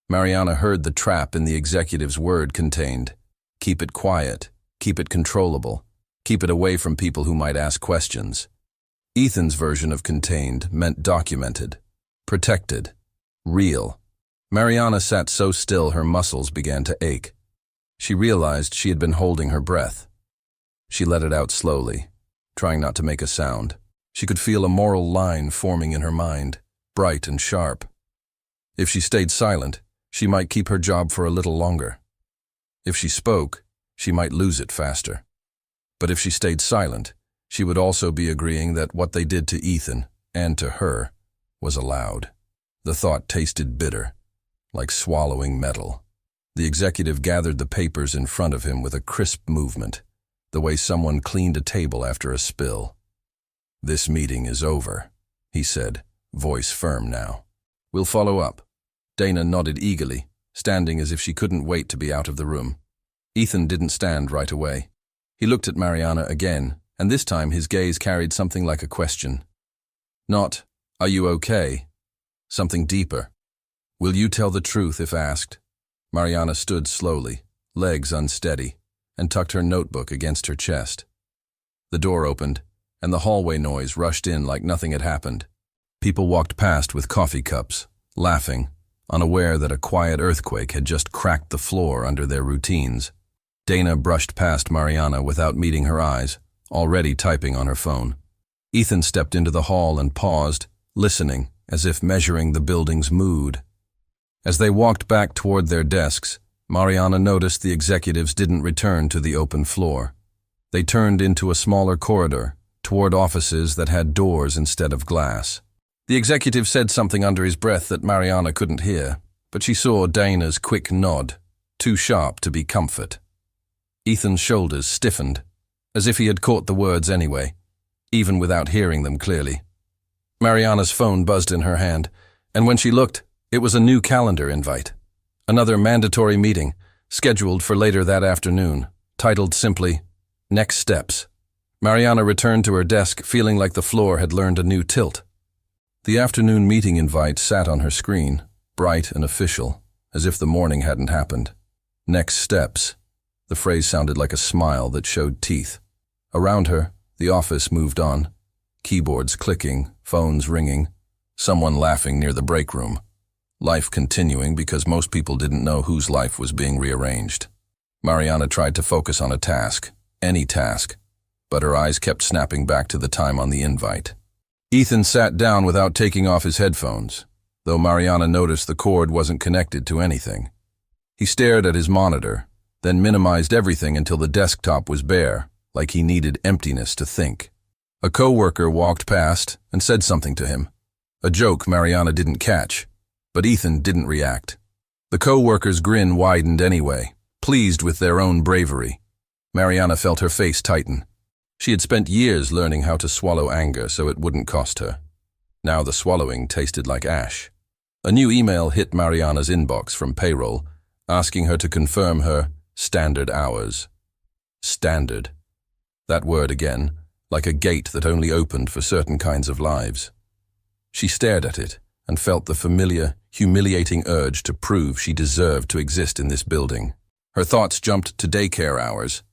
Mariana heard the trap in the executive's word contained. Keep it quiet, keep it controllable, keep it away from people who might ask questions. Ethan's version of contained meant documented, protected, real. Mariana sat so still her muscles began to ache. She realized she had been holding her breath. She let it out slowly, trying not to make a sound. She could feel a moral line forming in her mind, bright and sharp. If she stayed silent, she might keep her job for a little longer. If she spoke, she might lose it faster. But if she stayed silent, she would also be agreeing that what they did to Ethan, and to her, was allowed. The thought tasted bitter, like swallowing metal. The executive gathered the papers in front of him with a crisp movement, the way someone cleaned a table after a spill. "This meeting is over," he said, voice firm now. "We'll follow up." Dana nodded eagerly, standing as if she couldn't wait to be out of the room. Ethan didn't stand right away. He looked at Mariana again, and this time his gaze carried something like a question. Not, "Are you okay?" Something deeper. "Will you tell the truth if asked?" Mariana stood slowly, legs unsteady, and tucked her notebook against her chest. The door opened, and the hallway noise rushed in like nothing had happened. People walked past with coffee cups, laughing, unaware that a quiet earthquake had just cracked the floor under their routines. Dana brushed past Mariana without meeting her eyes, already typing on her phone. Ethan stepped into the hall and paused, listening, as if measuring the building's mood. As they walked back toward their desks, Mariana noticed the executives didn't return to the open floor. They turned into a smaller corridor, toward offices that had doors instead of glass. The executive said something under his breath that Mariana couldn't hear, but she saw Dana's quick nod, too sharp to be comfort. Ethan's shoulders stiffened, as if he had caught the words anyway, even without hearing them clearly. Mariana's phone buzzed in her hand, and when she looked, it was a new calendar invite. Another mandatory meeting, scheduled for later that afternoon, titled simply, "Next Steps." Mariana returned to her desk feeling like the floor had learned a new tilt. The afternoon meeting invite sat on her screen, bright and official, as if the morning hadn't happened. Next Steps. The phrase sounded like a smile that showed teeth. Around her, the office moved on. Keyboards clicking, phones ringing, someone laughing near the break room. Life continuing because most people didn't know whose life was being rearranged. Mariana tried to focus on a task, any task, but her eyes kept snapping back to the time on the invite. Ethan sat down without taking off his headphones, though Mariana noticed the cord wasn't connected to anything. He stared at his monitor, then minimized everything until the desktop was bare, like he needed emptiness to think. A coworker walked past and said something to him, a joke Mariana didn't catch, but Ethan didn't react. The coworker's grin widened anyway, pleased with their own bravery. Mariana felt her face tighten. She had spent years learning how to swallow anger so it wouldn't cost her. Now the swallowing tasted like ash. A new email hit Mariana's inbox from payroll, asking her to confirm her standard hours. Standard. That word again, like a gate that only opened for certain kinds of lives. She stared at it and felt the familiar, humiliating urge to prove she deserved to exist in this building. Her thoughts jumped to daycare hours,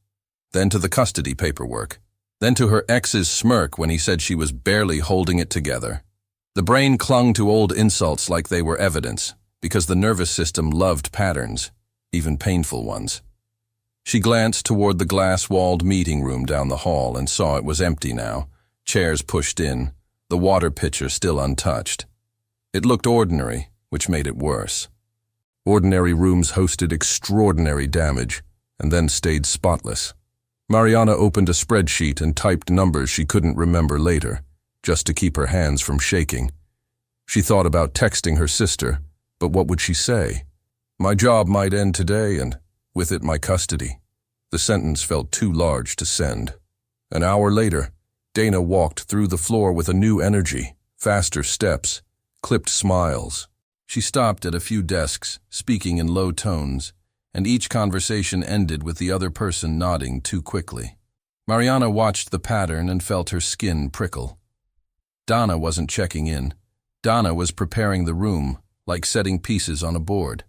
then to the custody paperwork, then to her ex's smirk when he said she was barely holding it together. The brain clung to old insults like they were evidence, because the nervous system loved patterns, even painful ones. She glanced toward the glass-walled meeting room down the hall and saw it was empty now, chairs pushed in, the water pitcher still untouched. It looked ordinary, which made it worse. Ordinary rooms hosted extraordinary damage, and then stayed spotless. Mariana opened a spreadsheet and typed numbers she couldn't remember later, just to keep her hands from shaking. She thought about texting her sister, but what would she say? My job might end today, and with it my custody. The sentence felt too large to send. An hour later, Dana walked through the floor with a new energy, faster steps, clipped smiles. She stopped at a few desks, speaking in low tones, and each conversation ended with the other person nodding too quickly. Mariana watched the pattern and felt her skin prickle. Donna wasn't checking in. Donna was preparing the room, like setting pieces on a board.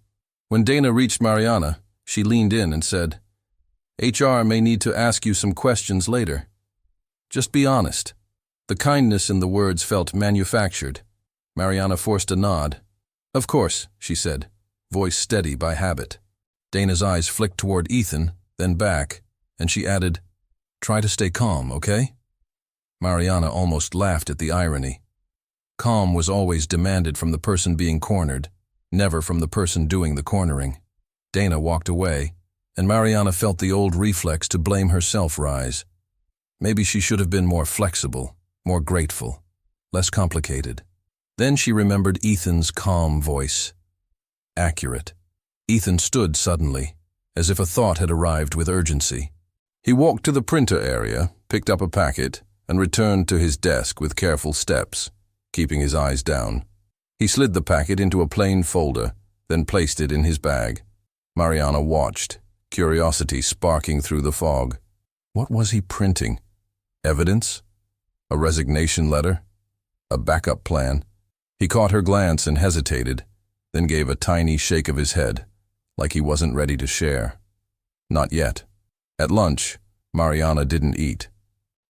When Dana reached Mariana, she leaned in and said, HR may need to ask you some questions later. Just be honest. The kindness in the words felt manufactured. Mariana forced a nod. Of course, she said, voice steady by habit. Dana's eyes flicked toward Ethan, then back, and she added, Try to stay calm, okay? Mariana almost laughed at the irony. Calm was always demanded from the person being cornered, never from the person doing the cornering. Dana walked away, and Mariana felt the old reflex to blame herself rise. Maybe she should have been more flexible, more grateful, less complicated. Then she remembered Ethan's calm voice. Accurate. Ethan stood suddenly, as if a thought had arrived with urgency. He walked to the printer area, picked up a packet, and returned to his desk with careful steps, keeping his eyes down. He slid the packet into a plain folder, then placed it in his bag. Mariana watched, curiosity sparking through the fog. What was he printing? Evidence? A resignation letter? A backup plan? He caught her glance and hesitated, then gave a tiny shake of his head, like he wasn't ready to share. Not yet. At lunch, Mariana didn't eat.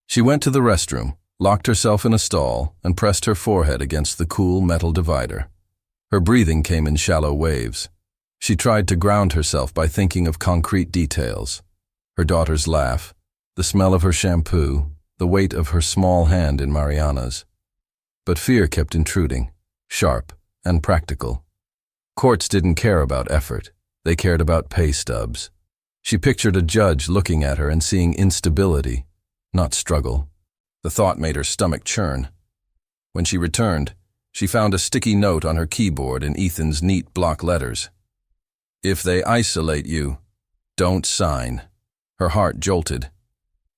She went to the restroom, locked herself in a stall, and pressed her forehead against the cool metal divider. Her breathing came in shallow waves. She tried to ground herself by thinking of concrete details. Her daughter's laugh, the smell of her shampoo, the weight of her small hand in Mariana's. But fear kept intruding, sharp and practical. Courts didn't care about effort. They cared about pay stubs. She pictured a judge looking at her and seeing instability, not struggle. The thought made her stomach churn. When she returned, she found a sticky note on her keyboard in Ethan's neat block letters. If they isolate you, don't sign. Her heart jolted.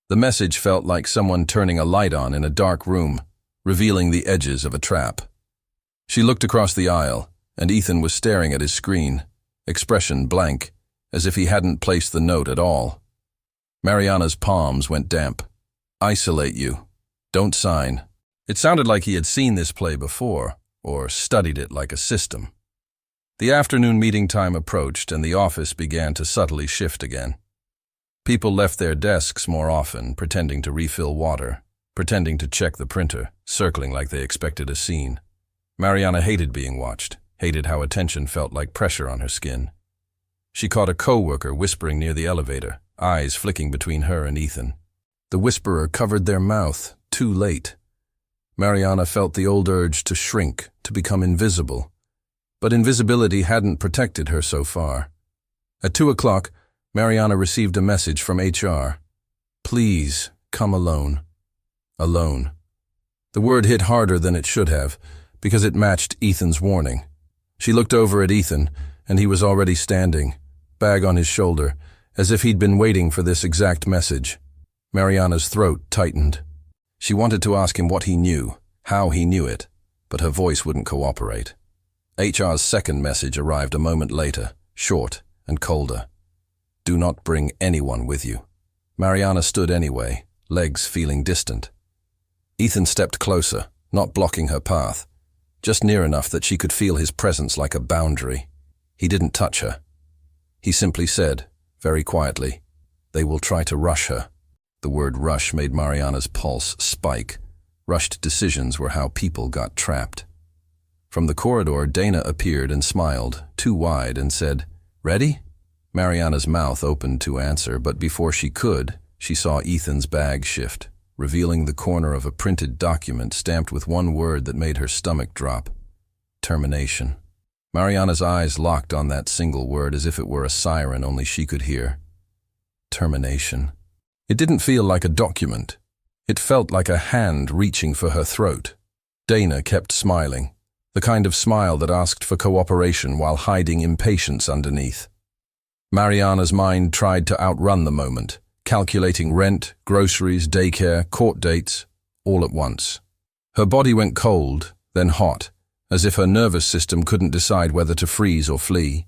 The message felt like someone turning a light on in a dark room, revealing the edges of a trap. She looked across the aisle, and Ethan was staring at his screen, expression blank, as if he hadn't placed the note at all. Mariana's palms went damp. Isolate you. Don't sign. It sounded like he had seen this play before, or studied it like a system. The afternoon meeting time approached, and the office began to subtly shift again. People left their desks more often, pretending to refill water, pretending to check the printer, circling like they expected a scene. Mariana hated being watched, hated how attention felt like pressure on her skin. She caught a coworker whispering near the elevator, eyes flicking between her and Ethan. The whisperer covered their mouth, too late. Mariana felt the old urge to shrink, to become invisible. But invisibility hadn't protected her so far. At 2 o'clock, Mariana received a message from HR. Please, come alone. Alone. The word hit harder than it should have, because it matched Ethan's warning. She looked over at Ethan, and he was already standing, bag on his shoulder, as if he'd been waiting for this exact message. Mariana's throat tightened. She wanted to ask him what he knew, how he knew it, but her voice wouldn't cooperate. HR's second message arrived a moment later, short and colder. Do not bring anyone with you. Mariana stood anyway, legs feeling distant. Ethan stepped closer, not blocking her path, just near enough that she could feel his presence like a boundary. He didn't touch her. He simply said, very quietly, they will try to rush her. The word rush made Mariana's pulse spike. Rushed decisions were how people got trapped. From the corridor, Dana appeared and smiled, too wide, and said, Ready? Mariana's mouth opened to answer, but before she could, she saw Ethan's bag shift, revealing the corner of a printed document stamped with one word that made her stomach drop. Termination. Mariana's eyes locked on that single word as if it were a siren only she could hear. Termination. It didn't feel like a document. It felt like a hand reaching for her throat. Dana kept smiling, the kind of smile that asked for cooperation while hiding impatience underneath. Mariana's mind tried to outrun the moment, calculating rent, groceries, daycare, court dates, all at once. Her body went cold, then hot, as if her nervous system couldn't decide whether to freeze or flee.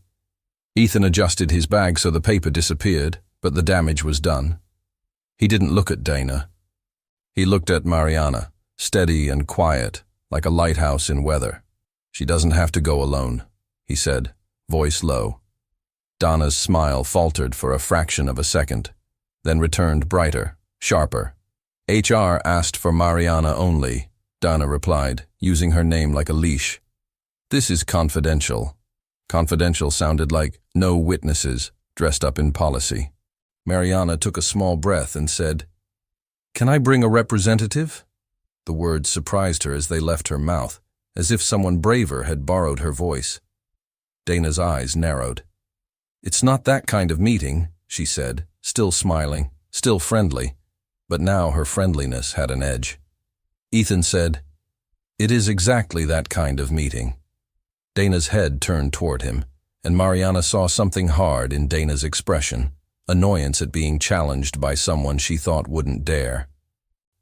Ethan adjusted his bag so the paper disappeared, but the damage was done. He didn't look at Dana. He looked at Mariana, steady and quiet, like a lighthouse in weather. She doesn't have to go alone, he said, voice low. Dana's smile faltered for a fraction of a second, then returned brighter, sharper. HR asked for Mariana only, Dana replied, using her name like a leash. This is confidential. Confidential sounded like no witnesses, dressed up in policy. Mariana took a small breath and said, Can I bring a representative? The words surprised her as they left her mouth, as if someone braver had borrowed her voice. Dana's eyes narrowed. It's not that kind of meeting, she said, still smiling, still friendly, but now her friendliness had an edge. Ethan said, "It is exactly that kind of meeting." Dana's head turned toward him, and Mariana saw something hard in Dana's expression, annoyance at being challenged by someone she thought wouldn't dare.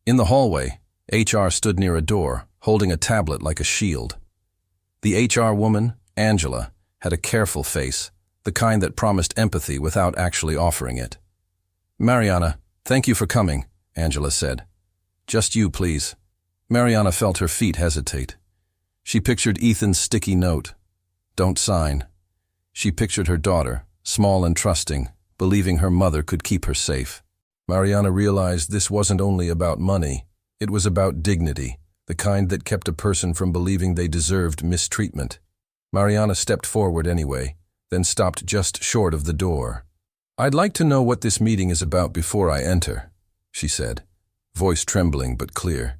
In the hallway, HR stood near a door, holding a tablet like a shield. The HR woman, Angela, had a careful face, the kind that promised empathy without actually offering it. "Mariana, thank you for coming," Angela said. "Just you, please." Mariana felt her feet hesitate. She pictured Ethan's sticky note. "Don't sign." She pictured her daughter, small and trusting, believing her mother could keep her safe. Mariana realized this wasn't only about money, it was about dignity, the kind that kept a person from believing they deserved mistreatment. Mariana stepped forward anyway, then stopped just short of the door. "I'd like to know what this meeting is about before I enter," she said, voice trembling but clear.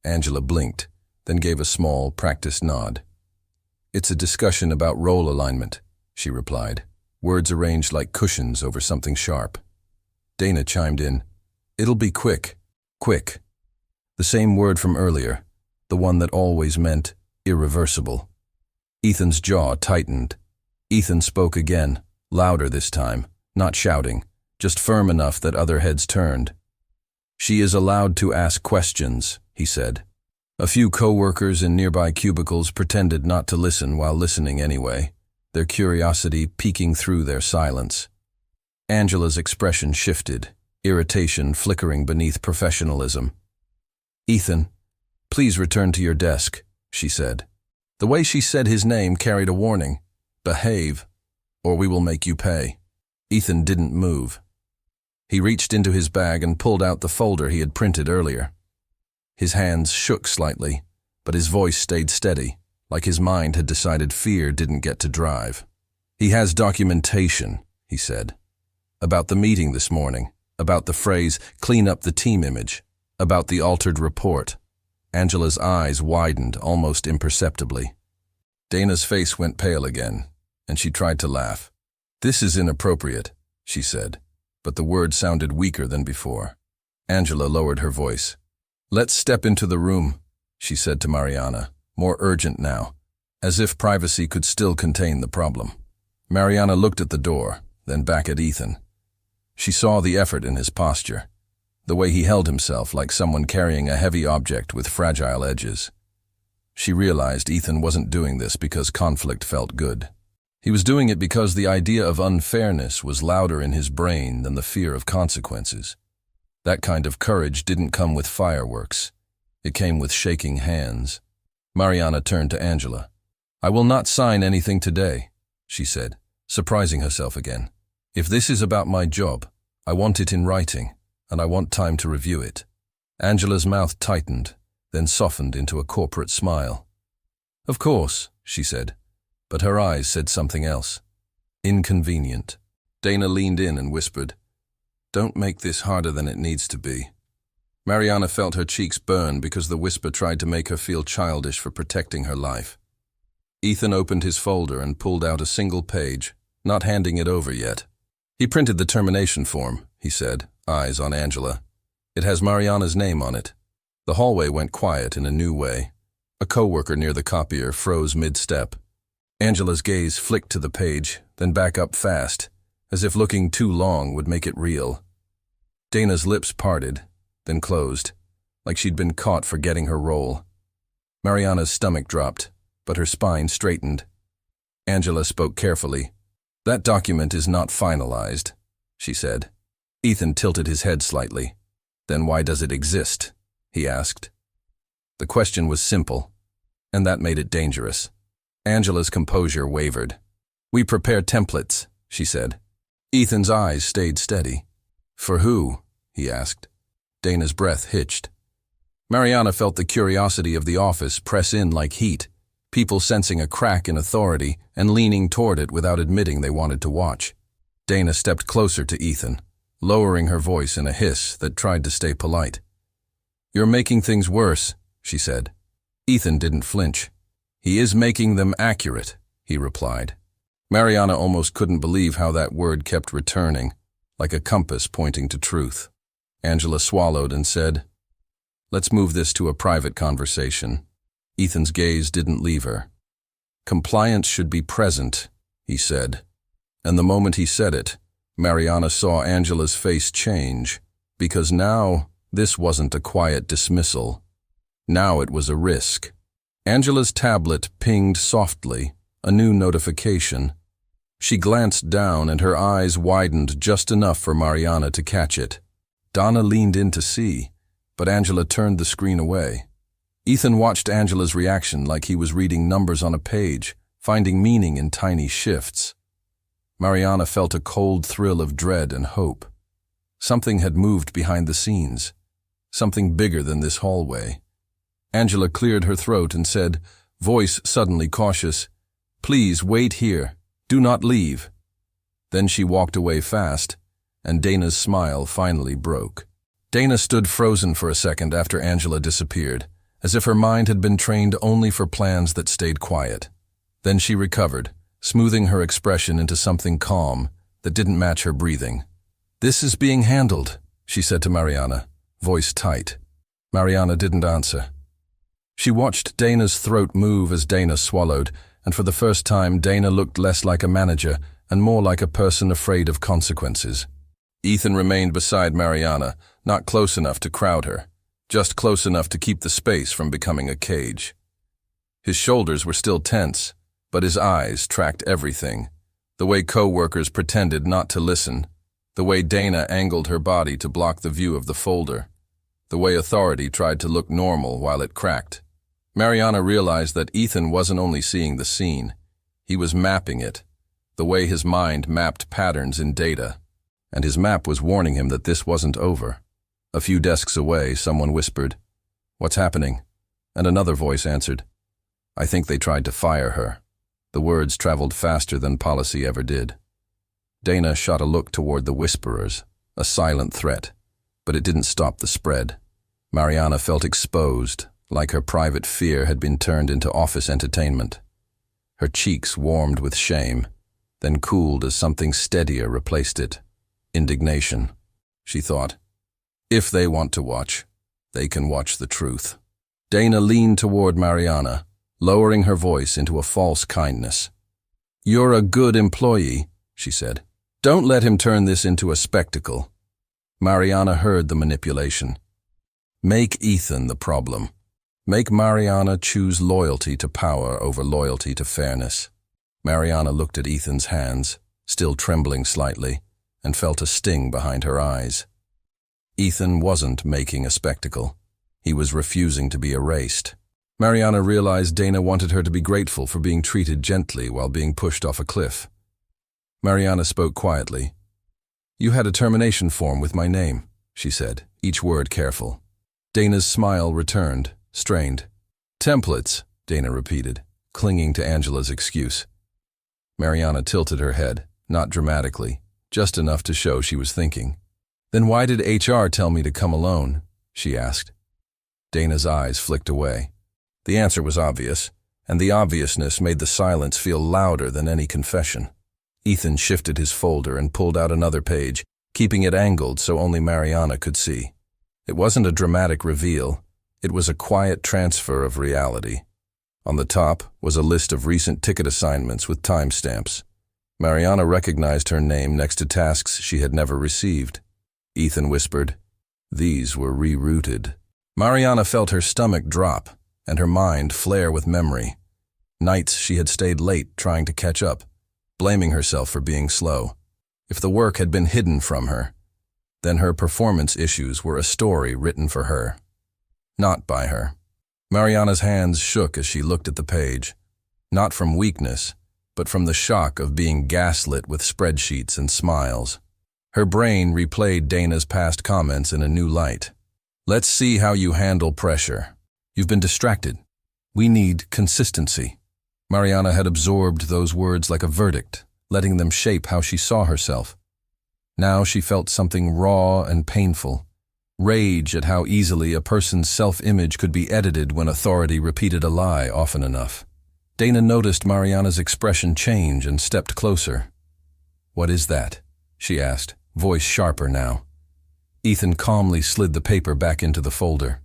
Angela blinked, then gave a small, practiced nod. "It's a discussion about role alignment," she replied, words arranged like cushions over something sharp. Dana chimed in, "It'll be quick, quick." The same word from earlier, the one that always meant irreversible. Ethan's jaw tightened. Ethan spoke again, louder this time, not shouting, just firm enough that other heads turned. "She is allowed to ask questions," he said. A few co-workers in nearby cubicles pretended not to listen while listening anyway, their curiosity peeking through their silence. Angela's expression shifted, irritation flickering beneath professionalism. "Ethan, please return to your desk," she said. The way she said his name carried a warning. "Behave, or we will make you pay." Ethan didn't move. He reached into his bag and pulled out the folder he had printed earlier. His hands shook slightly, but his voice stayed steady, like his mind had decided fear didn't get to drive. "He has documentation," he said. "About the meeting this morning, about the phrase, 'clean up the team image,' about the altered report." Angela's eyes widened almost imperceptibly. Dana's face went pale again, and she tried to laugh. "This is inappropriate," she said, but the word sounded weaker than before. Angela lowered her voice. "Let's step into the room," she said to Mariana, more urgent now, as if privacy could still contain the problem. Mariana looked at the door, then back at Ethan. She saw the effort in his posture, the way he held himself like someone carrying a heavy object with fragile edges. She realized Ethan wasn't doing this because conflict felt good. He was doing it because the idea of unfairness was louder in his brain than the fear of consequences. That kind of courage didn't come with fireworks. It came with shaking hands. Mariana turned to Angela. "I will not sign anything today," she said, surprising herself again. "If this is about my job, I want it in writing, and I want time to review it." Angela's mouth tightened, then softened into a corporate smile. "Of course," she said, but her eyes said something else. "Inconvenient." Dana leaned in and whispered, "Don't make this harder than it needs to be." Mariana felt her cheeks burn because the whisper tried to make her feel childish for protecting her life. Ethan opened his folder and pulled out a single page, not handing it over yet. "He printed the termination form," he said, eyes on Angela. "It has Mariana's name on it." The hallway went quiet in a new way. A co-worker near the copier froze mid-step. Angela's gaze flicked to the page, then back up fast, as if looking too long would make it real. Dana's lips parted, then closed, like she'd been caught forgetting her role. Mariana's stomach dropped, but her spine straightened. Angela spoke carefully. "That document is not finalized," she said. Ethan tilted his head slightly. "Then why does it exist?" he asked. The question was simple, and that made it dangerous. Angela's composure wavered. "We prepare templates," she said. Ethan's eyes stayed steady. "For who?" he asked. Dana's breath hitched. Mariana felt the curiosity of the office press in like heat, people sensing a crack in authority and leaning toward it without admitting they wanted to watch. Dana stepped closer to Ethan, lowering her voice in a hiss that tried to stay polite. "You're making things worse," she said. Ethan didn't flinch. "He is making them accurate," he replied. Mariana almost couldn't believe how that word kept returning, like a compass pointing to truth. Angela swallowed and said, "Let's move this to a private conversation." Ethan's gaze didn't leave her. "Compliance should be present," he said. And the moment he said it, Mariana saw Angela's face change, because now this wasn't a quiet dismissal. Now it was a risk. Angela's tablet pinged softly, a new notification. She glanced down and her eyes widened just enough for Mariana to catch it. Donna leaned in to see, but Angela turned the screen away. Ethan watched Angela's reaction like he was reading numbers on a page, finding meaning in tiny shifts. Mariana felt a cold thrill of dread and hope. Something had moved behind the scenes, something bigger than this hallway. Angela cleared her throat and said, voice suddenly cautious, "Please wait here. Do not leave." Then she walked away fast, and Dana's smile finally broke. Dana stood frozen for a second after Angela disappeared, as if her mind had been trained only for plans that stayed quiet. Then she recovered, smoothing her expression into something calm that didn't match her breathing. "This is being handled," she said to Mariana, voice tight. Mariana didn't answer. She watched Dana's throat move as Dana swallowed, and for the first time Dana looked less like a manager and more like a person afraid of consequences. Ethan remained beside Mariana, not close enough to crowd her, just close enough to keep the space from becoming a cage. His shoulders were still tense, but his eyes tracked everything. The way co-workers pretended not to listen, the way Dana angled her body to block the view of the folder, the way authority tried to look normal while it cracked. Mariana realized that Ethan wasn't only seeing the scene, he was mapping it, the way his mind mapped patterns in data. And his map was warning him that this wasn't over. A few desks away, someone whispered, "What's happening?" And another voice answered, "I think they tried to fire her." The words traveled faster than policy ever did. Dana shot a look toward the whisperers, a silent threat, but it didn't stop the spread. Mariana felt exposed, like her private fear had been turned into office entertainment. Her cheeks warmed with shame, then cooled as something steadier replaced it. Indignation, she thought. If they want to watch, they can watch the truth. Dana leaned toward Mariana, lowering her voice into a false kindness. "You're a good employee," she said. "Don't let him turn this into a spectacle." Mariana heard the manipulation. Make Ethan the problem. Make Mariana choose loyalty to power over loyalty to fairness. Mariana looked at Ethan's hands, still trembling slightly, and felt a sting behind her eyes. Ethan wasn't making a spectacle. He was refusing to be erased. Mariana realized Dana wanted her to be grateful for being treated gently while being pushed off a cliff. Mariana spoke quietly. "You had a termination form with my name," she said, each word careful. Dana's smile returned, strained. "Templates," Dana repeated, clinging to Angela's excuse. Mariana tilted her head, not dramatically, just enough to show she was thinking. "Then why did HR tell me to come alone?" she asked. Dana's eyes flicked away. The answer was obvious, and the obviousness made the silence feel louder than any confession. Ethan shifted his folder and pulled out another page, keeping it angled so only Mariana could see. It wasn't a dramatic reveal. It was a quiet transfer of reality. On the top was a list of recent ticket assignments with timestamps. Mariana recognized her name next to tasks she had never received. Ethan whispered, "These were rerouted." Mariana felt her stomach drop and her mind flare with memory. Nights she had stayed late trying to catch up, blaming herself for being slow. If the work had been hidden from her, then her performance issues were a story written for her, not by her. Mariana's hands shook as she looked at the page, not from weakness, but from the shock of being gaslit with spreadsheets and smiles. Her brain replayed Dana's past comments in a new light. "Let's see how you handle pressure. You've been distracted. We need consistency." Mariana had absorbed those words like a verdict, letting them shape how she saw herself. Now she felt something raw and painful, rage at how easily a person's self-image could be edited when authority repeated a lie often enough. Dana noticed Mariana's expression change and stepped closer. "What is that?" she asked, voice sharper now. Ethan calmly slid the paper back into the folder.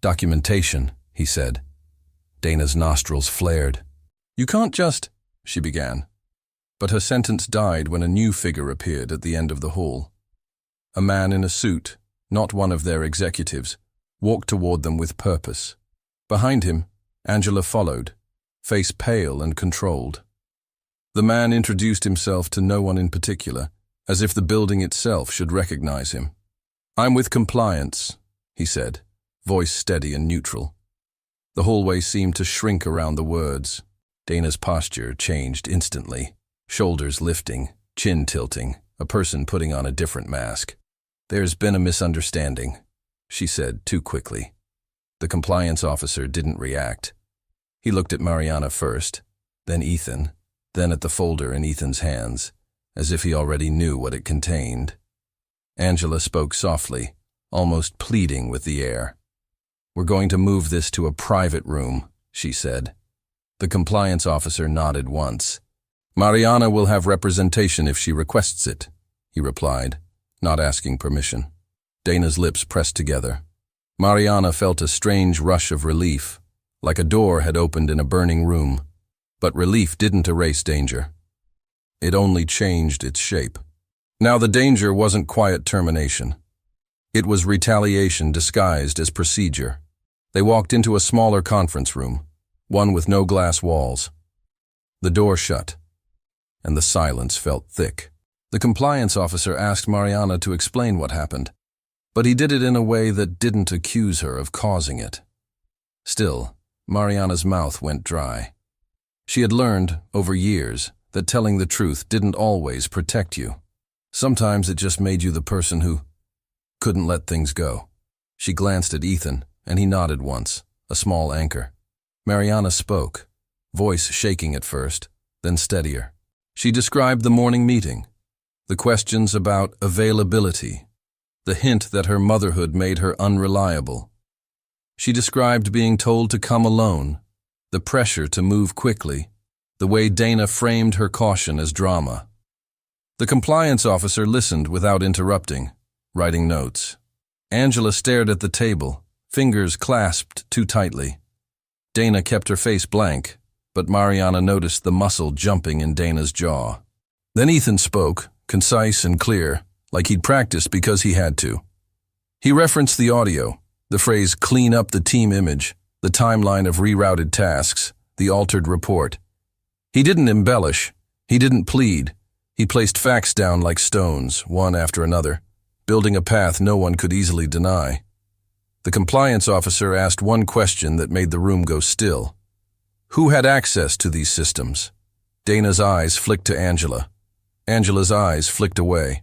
"Documentation," he said. Dana's nostrils flared. "You can't just—" she began. But her sentence died when a new figure appeared at the end of the hall. A man in a suit, not one of their executives, walked toward them with purpose. Behind him, Angela followed, face pale and controlled. The man introduced himself to no one in particular, as if the building itself should recognize him. "I'm with compliance," he said, voice steady and neutral. The hallway seemed to shrink around the words. Dana's posture changed instantly, shoulders lifting, chin tilting, a person putting on a different mask. "There's been a misunderstanding," she said too quickly. The compliance officer didn't react. He looked at Mariana first, then Ethan, then at the folder in Ethan's hands, as if he already knew what it contained. Angela spoke softly, almost pleading with the air. "We're going to move this to a private room," she said. The compliance officer nodded once. "Mariana will have representation if she requests it," he replied, not asking permission. Dana's lips pressed together. Mariana felt a strange rush of relief, like a door had opened in a burning room. But relief didn't erase danger. It only changed its shape. Now the danger wasn't quiet termination. It was retaliation disguised as procedure. They walked into a smaller conference room, one with no glass walls. The door shut, and the silence felt thick. The compliance officer asked Mariana to explain what happened, but he did it in a way that didn't accuse her of causing it. Still, Mariana's mouth went dry. She had learned, over years, that telling the truth didn't always protect you. Sometimes it just made you the person who couldn't let things go. She glanced at Ethan, and he nodded once, a small anchor. Mariana spoke, voice shaking at first, then steadier. She described the morning meeting, the questions about availability, the hint that her motherhood made her unreliable. She described being told to come alone, the pressure to move quickly, the way Dana framed her caution as drama. The compliance officer listened without interrupting, writing notes. Angela stared at the table, fingers clasped too tightly. Dana kept her face blank, but Mariana noticed the muscle jumping in Dana's jaw. Then Ethan spoke, concise and clear, like he'd practiced because he had to. He referenced the audio, the phrase "clean up the team image," the timeline of rerouted tasks, the altered report. He didn't embellish, he didn't plead. He placed facts down like stones, one after another, building a path no one could easily deny. The compliance officer asked one question that made the room go still. Who had access to these systems? Dana's eyes flicked to Angela. Angela's eyes flicked away.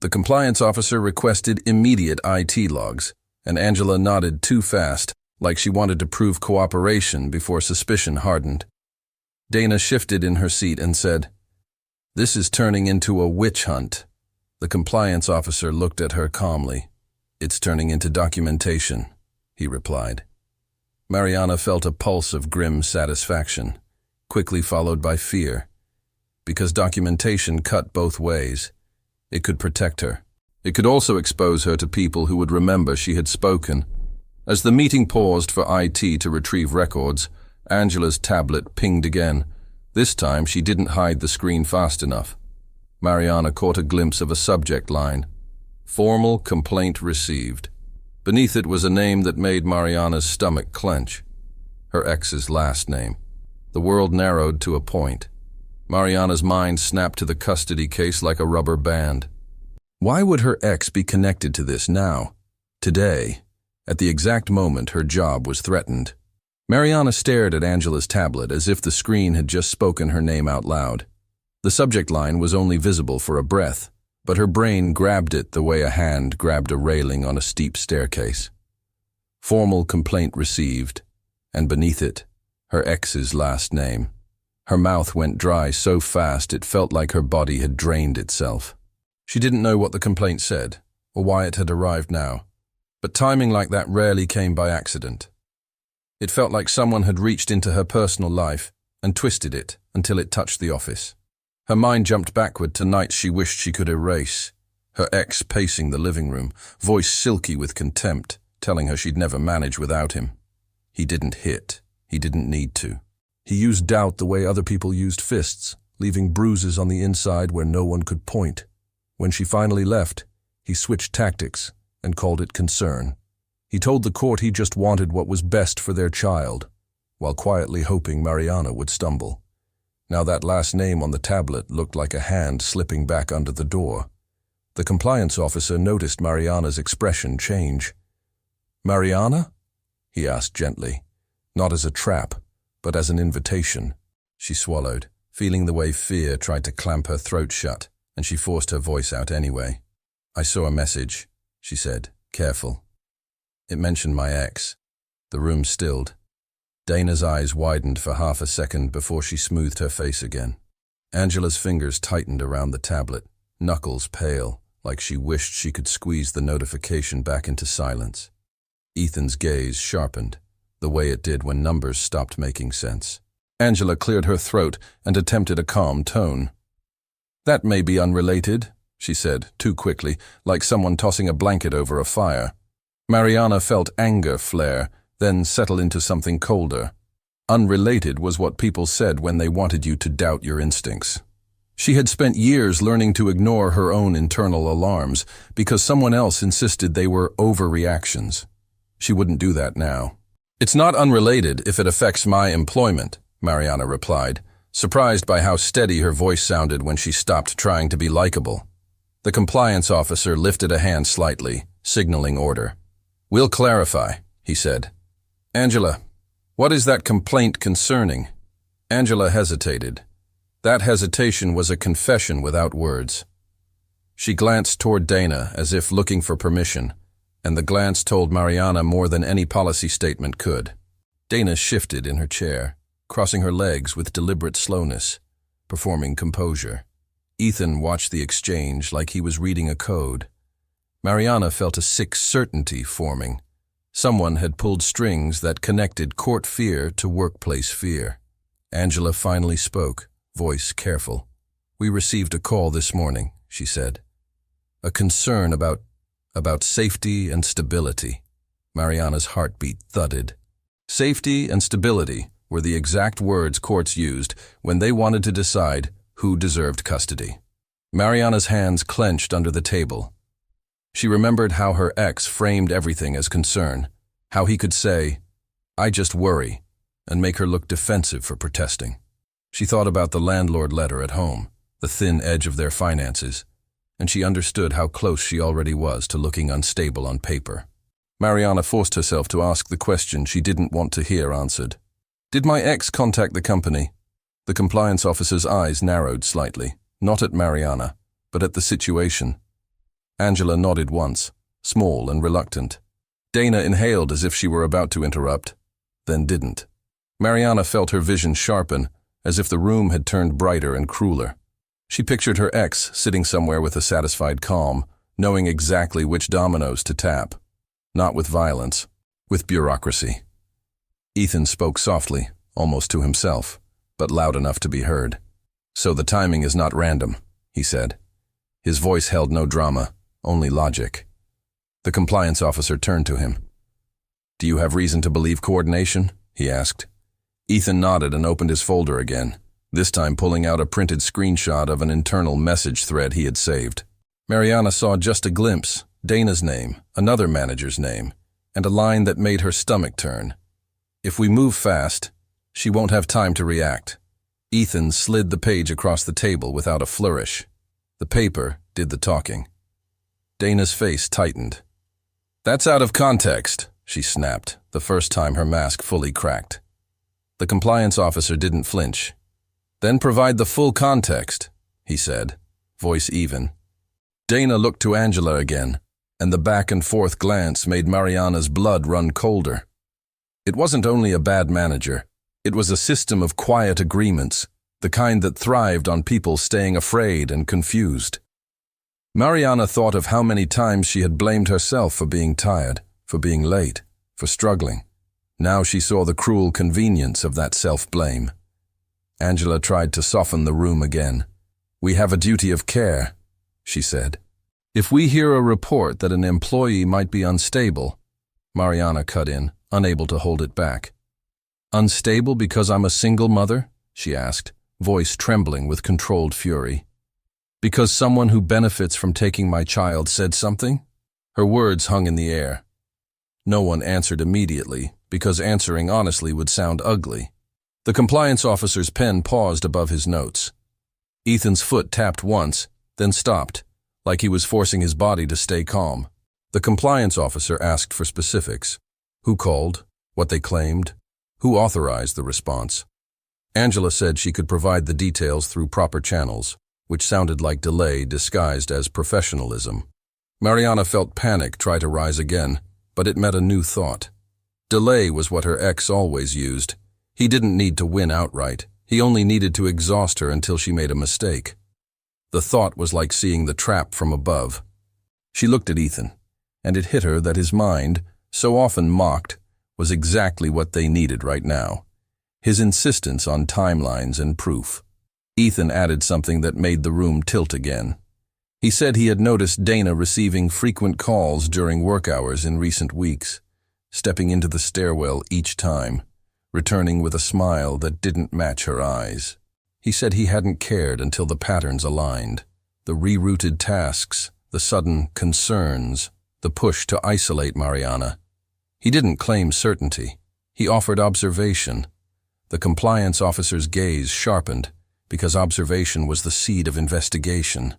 The compliance officer requested immediate IT logs, and Angela nodded too fast, like she wanted to prove cooperation before suspicion hardened. Dana shifted in her seat and said, "This is turning into a witch hunt." The compliance officer looked at her calmly. "It's turning into documentation," he replied. Mariana felt a pulse of grim satisfaction, quickly followed by fear. Because documentation cut both ways. It could protect her. It could also expose her to people who would remember she had spoken. As the meeting paused for IT to retrieve records, Angela's tablet pinged again. This time she didn't hide the screen fast enough. Mariana caught a glimpse of a subject line. Formal complaint received. Beneath it was a name that made Mariana's stomach clench. Her ex's last name. The world narrowed to a point. Mariana's mind snapped to the custody case like a rubber band. Why would her ex be connected to this now? Today, at the exact moment her job was threatened. Mariana stared at Angela's tablet as if the screen had just spoken her name out loud. The subject line was only visible for a breath, but her brain grabbed it the way a hand grabbed a railing on a steep staircase. Formal complaint received, and beneath it, her ex's last name. Her mouth went dry so fast it felt like her body had drained itself. She didn't know what the complaint said, or why it had arrived now, but timing like that rarely came by accident. It felt like someone had reached into her personal life and twisted it until it touched the office. Her mind jumped backward to nights she wished she could erase, her ex pacing the living room, voice silky with contempt, telling her she'd never manage without him. He didn't hit. He didn't need to. He used doubt the way other people used fists, leaving bruises on the inside where no one could point. When she finally left, he switched tactics and called it concern. He told the court he just wanted what was best for their child, while quietly hoping Mariana would stumble. Now that last name on the tablet looked like a hand slipping back under the door. The compliance officer noticed Mariana's expression change. "Mariana?" he asked gently, not as a trap, but as an invitation. She swallowed, feeling the way fear tried to clamp her throat shut, and she forced her voice out anyway. "I saw a message," she said, careful. "It mentioned my ex." The room stilled. Dana's eyes widened for half a second before she smoothed her face again. Angela's fingers tightened around the tablet, knuckles pale, like she wished she could squeeze the notification back into silence. Ethan's gaze sharpened, the way it did when numbers stopped making sense. Angela cleared her throat and attempted a calm tone. "That may be unrelated," she said, too quickly, like someone tossing a blanket over a fire. Mariana felt anger flare, then settle into something colder. Unrelated was what people said when they wanted you to doubt your instincts. She had spent years learning to ignore her own internal alarms because someone else insisted they were overreactions. She wouldn't do that now. "It's not unrelated if it affects my employment," Mariana replied, surprised by how steady her voice sounded when she stopped trying to be likable. The compliance officer lifted a hand slightly, signaling order. "We'll clarify," he said. "Angela, what is that complaint concerning?" Angela hesitated. That hesitation was a confession without words. She glanced toward Dana as if looking for permission, and the glance told Mariana more than any policy statement could. Dana shifted in her chair, crossing her legs with deliberate slowness, performing composure. Ethan watched the exchange like he was reading a code. Mariana felt a sick certainty forming. Someone had pulled strings that connected court fear to workplace fear. Angela finally spoke, voice careful. "We received a call this morning," she said. "A concern about safety and stability." Mariana's heartbeat thudded. Safety and stability were the exact words courts used when they wanted to decide who deserved custody. Mariana's hands clenched under the table. She remembered how her ex framed everything as concern, how he could say, "I just worry," and make her look defensive for protesting. She thought about the landlord letter at home, the thin edge of their finances, and she understood how close she already was to looking unstable on paper. Mariana forced herself to ask the question she didn't want to hear answered. "Did my ex contact the company?" The compliance officer's eyes narrowed slightly, not at Mariana, but at the situation. Angela nodded once, small and reluctant. Dana inhaled as if she were about to interrupt, then didn't. Mariana felt her vision sharpen, as if the room had turned brighter and crueler. She pictured her ex sitting somewhere with a satisfied calm, knowing exactly which dominoes to tap. Not with violence, with bureaucracy. Ethan spoke softly, almost to himself, but loud enough to be heard. "So the timing is not random," he said. His voice held no drama, only logic. The compliance officer turned to him. "Do you have reason to believe coordination?" he asked. Ethan nodded and opened his folder again, this time pulling out a printed screenshot of an internal message thread he had saved. Mariana saw just a glimpse, Dana's name, another manager's name, and a line that made her stomach turn. "If we move fast, she won't have time to react." Ethan slid the page across the table without a flourish. The paper did the talking. Dana's face tightened. "That's out of context," she snapped, the first time her mask fully cracked. The compliance officer didn't flinch. "Then provide the full context," he said, voice even. Dana looked to Angela again, and the back-and-forth glance made Mariana's blood run colder. It wasn't only a bad manager. It was a system of quiet agreements, the kind that thrived on people staying afraid and confused. Mariana thought of how many times she had blamed herself for being tired, for being late, for struggling. Now she saw the cruel convenience of that self-blame. Angela tried to soften the room again. "We have a duty of care," she said. If we hear a report that an employee might be unstable, Mariana cut in, unable to hold it back. Unstable because I'm a single mother? She asked, voice trembling with controlled fury. Because someone who benefits from taking my child said something? Her words hung in the air. No one answered immediately, because answering honestly would sound ugly. The compliance officer's pen paused above his notes. Ethan's foot tapped once, then stopped, like he was forcing his body to stay calm. The compliance officer asked for specifics. Who called? What they claimed? Who authorized the response? Angela said she could provide the details through proper channels, which sounded like delay disguised as professionalism. Mariana felt panic try to rise again, but it met a new thought. Delay was what her ex always used. He didn't need to win outright. He only needed to exhaust her until she made a mistake. The thought was like seeing the trap from above. She looked at Ethan, and it hit her that his mind, so often mocked, was exactly what they needed right now. His insistence on timelines and proof. Ethan added something that made the room tilt again. He said he had noticed Dana receiving frequent calls during work hours in recent weeks, stepping into the stairwell each time, returning with a smile that didn't match her eyes. He said he hadn't cared until the patterns aligned. The rerouted tasks, the sudden concerns, the push to isolate Mariana. He didn't claim certainty. He offered observation. The compliance officer's gaze sharpened, because observation was the seed of investigation.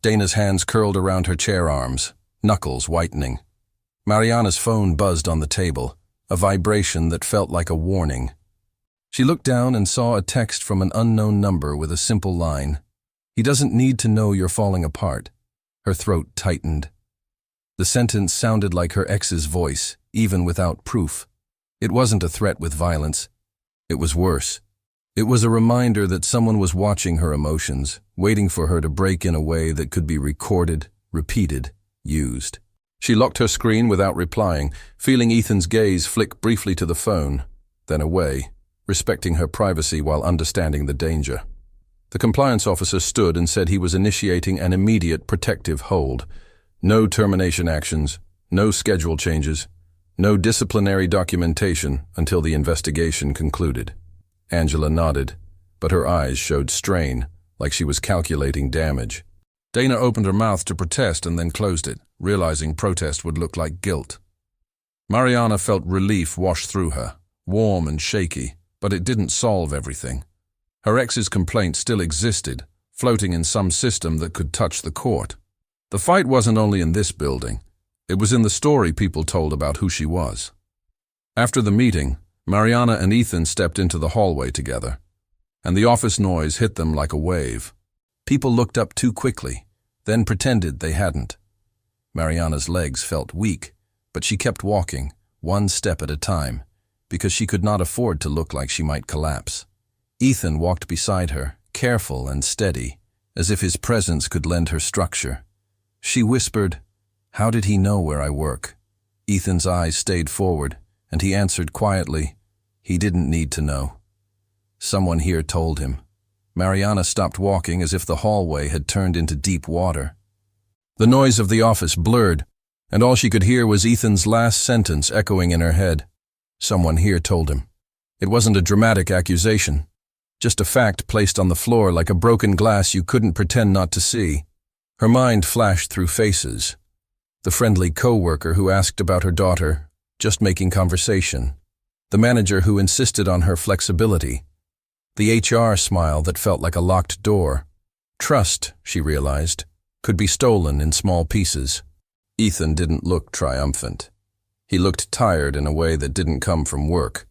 Dana's hands curled around her chair arms, knuckles whitening. Mariana's phone buzzed on the table, a vibration that felt like a warning. She looked down and saw a text from an unknown number with a simple line. He doesn't need to know you're falling apart. Her throat tightened. The sentence sounded like her ex's voice, even without proof. It wasn't a threat with violence. It was worse. It was a reminder that someone was watching her emotions, waiting for her to break in a way that could be recorded, repeated, used. She locked her screen without replying, feeling Ethan's gaze flick briefly to the phone, then away, respecting her privacy while understanding the danger. The compliance officer stood and said he was initiating an immediate protective hold. No termination actions, no schedule changes, no disciplinary documentation until the investigation concluded. Angela nodded, but her eyes showed strain, like she was calculating damage. Dana opened her mouth to protest and then closed it, realizing protest would look like guilt. Mariana felt relief wash through her, warm and shaky, but it didn't solve everything. Her ex's complaint still existed, floating in some system that could touch the court. The fight wasn't only in this building. It was in the story people told about who she was. After the meeting, Mariana and Ethan stepped into the hallway together, and the office noise hit them like a wave. People looked up too quickly, then pretended they hadn't. Mariana's legs felt weak, but she kept walking, one step at a time, because she could not afford to look like she might collapse. Ethan walked beside her, careful and steady, as if his presence could lend her structure. She whispered, "How did he know where I work?" Ethan's eyes stayed forward, and he answered quietly, "He didn't need to know. Someone here told him." Mariana stopped walking as if the hallway had turned into deep water. The noise of the office blurred, and all she could hear was Ethan's last sentence echoing in her head. Someone here told him. It wasn't a dramatic accusation, just a fact placed on the floor like a broken glass you couldn't pretend not to see. Her mind flashed through faces. The friendly co-worker who asked about her daughter, just making conversation. The manager who insisted on her flexibility. The HR smile that felt like a locked door. Trust, she realized, could be stolen in small pieces. Ethan didn't look triumphant. He looked tired in a way that didn't come from work,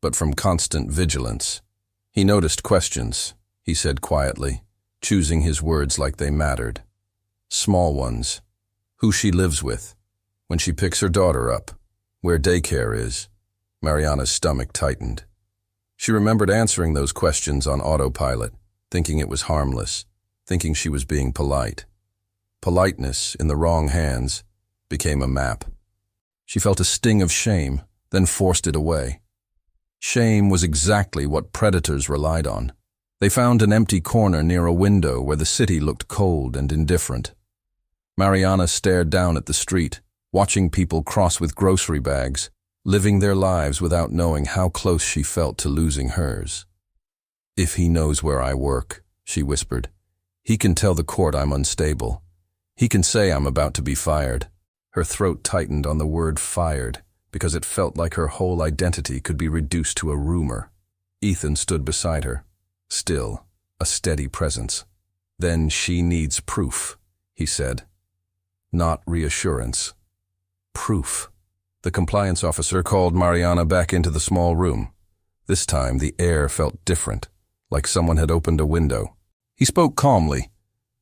but from constant vigilance. He noticed questions, he said quietly, choosing his words like they mattered. Small ones. Who she lives with, when she picks her daughter up, where daycare is. Mariana's stomach tightened. She remembered answering those questions on autopilot, thinking it was harmless, thinking she was being polite. Politeness, in the wrong hands, became a map. She felt a sting of shame, then forced it away. Shame was exactly what predators relied on. They found an empty corner near a window where the city looked cold and indifferent. Mariana stared down at the street, watching people cross with grocery bags, living their lives without knowing how close she felt to losing hers. "If he knows where I work," she whispered, "he can tell the court I'm unstable. He can say I'm about to be fired." Her throat tightened on the word fired, because it felt like her whole identity could be reduced to a rumor. Ethan stood beside her, still, a steady presence. "Then she needs proof," he said. "Not reassurance. Proof." The compliance officer called Mariana back into the small room. This time the air felt different, like someone had opened a window. He spoke calmly,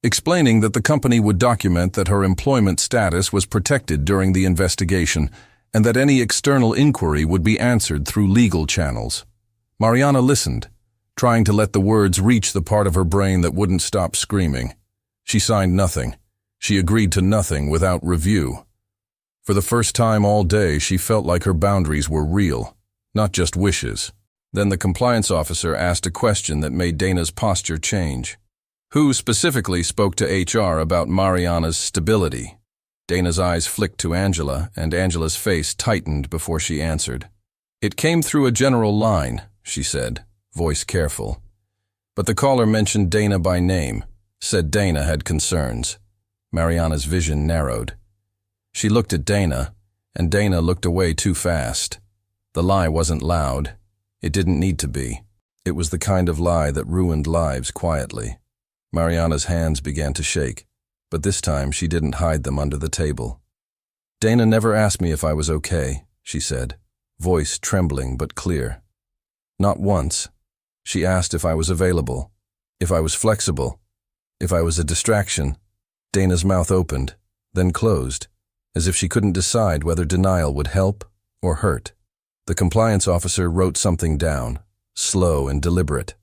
explaining that the company would document that her employment status was protected during the investigation and that any external inquiry would be answered through legal channels. Mariana listened, trying to let the words reach the part of her brain that wouldn't stop screaming. She signed nothing. She agreed to nothing without review. For the first time all day, she felt like her boundaries were real, not just wishes. Then the compliance officer asked a question that made Dana's posture change. Who specifically spoke to HR about Mariana's stability? Dana's eyes flicked to Angela, and Angela's face tightened before she answered. "It came through a general line," she said, voice careful. But the caller mentioned Dana by name, said Dana had concerns. Mariana's vision narrowed. She looked at Dana, and Dana looked away too fast. The lie wasn't loud. It didn't need to be. It was the kind of lie that ruined lives quietly. Mariana's hands began to shake, but this time she didn't hide them under the table. "Dana never asked me if I was okay," she said, voice trembling but clear. "Not once. She asked if I was available, if I was flexible, if I was a distraction." Dana's mouth opened, then closed, as if she couldn't decide whether denial would help or hurt. The compliance officer wrote something down, slow and deliberate.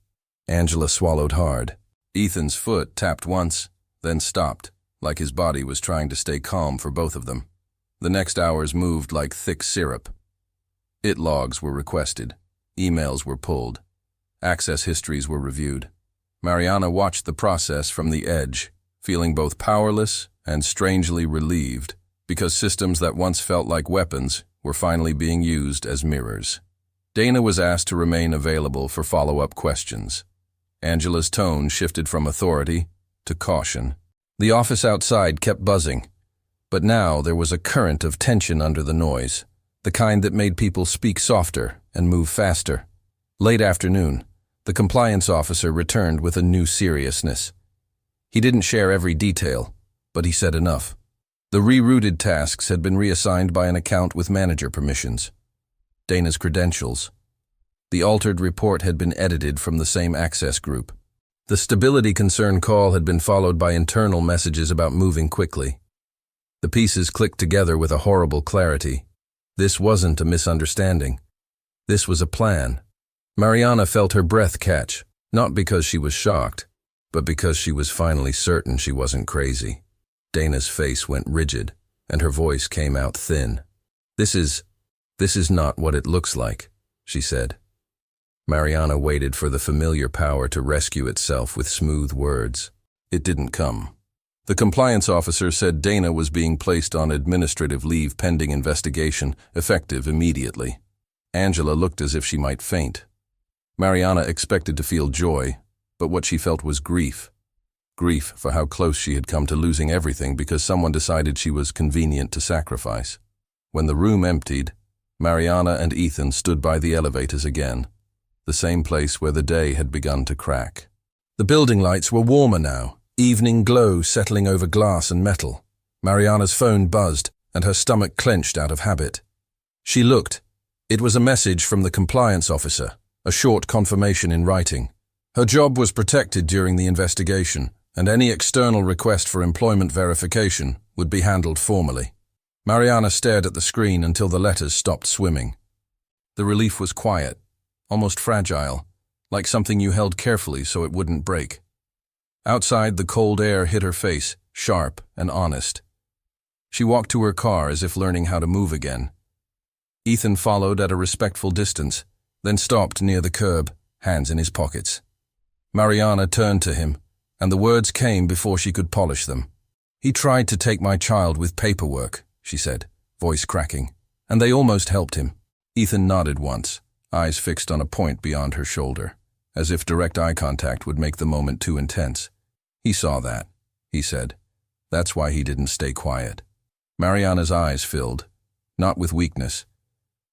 Angela swallowed hard. Ethan's foot tapped once, then stopped, like his body was trying to stay calm for both of them. The next hours moved like thick syrup. IT logs were requested. Emails were pulled. Access histories were reviewed. Mariana watched the process from the edge, feeling both powerless and strangely relieved, because systems that once felt like weapons were finally being used as mirrors. Dana was asked to remain available for follow-up questions. Angela's tone shifted from authority to caution. The office outside kept buzzing, but now there was a current of tension under the noise, the kind that made people speak softer and move faster. Late afternoon, the compliance officer returned with a new seriousness. He didn't share every detail, but he said enough. The rerouted tasks had been reassigned by an account with manager permissions. Dana's credentials. The altered report had been edited from the same access group. The stability concern call had been followed by internal messages about moving quickly. The pieces clicked together with a horrible clarity. This wasn't a misunderstanding. This was a plan. Mariana felt her breath catch, not because she was shocked, but because she was finally certain she wasn't crazy. Dana's face went rigid, and her voice came out thin. This is not what it looks like," she said. Mariana waited for the familiar power to rescue itself with smooth words. It didn't come. The compliance officer said Dana was being placed on administrative leave pending investigation, effective immediately. Angela looked as if she might faint. Mariana expected to feel joy, but what she felt was grief. Grief for how close she had come to losing everything because someone decided she was convenient to sacrifice. When the room emptied, Mariana and Ethan stood by the elevators again, the same place where the day had begun to crack. The building lights were warmer now, evening glow settling over glass and metal. Mariana's phone buzzed, and her stomach clenched out of habit. She looked. It was a message from the compliance officer, a short confirmation in writing. Her job was protected during the investigation, and any external request for employment verification would be handled formally. Mariana stared at the screen until the letters stopped swimming. The relief was quiet, almost fragile, like something you held carefully so it wouldn't break. Outside, the cold air hit her face, sharp and honest. She walked to her car as if learning how to move again. Ethan followed at a respectful distance, then stopped near the curb, hands in his pockets. Mariana turned to him, and the words came before she could polish them. "He tried to take my child with paperwork," she said, voice cracking, "and they almost helped him." Ethan nodded once, eyes fixed on a point beyond her shoulder, as if direct eye contact would make the moment too intense. "He saw that," he said. "That's why he didn't stay quiet." Mariana's eyes filled, not with weakness,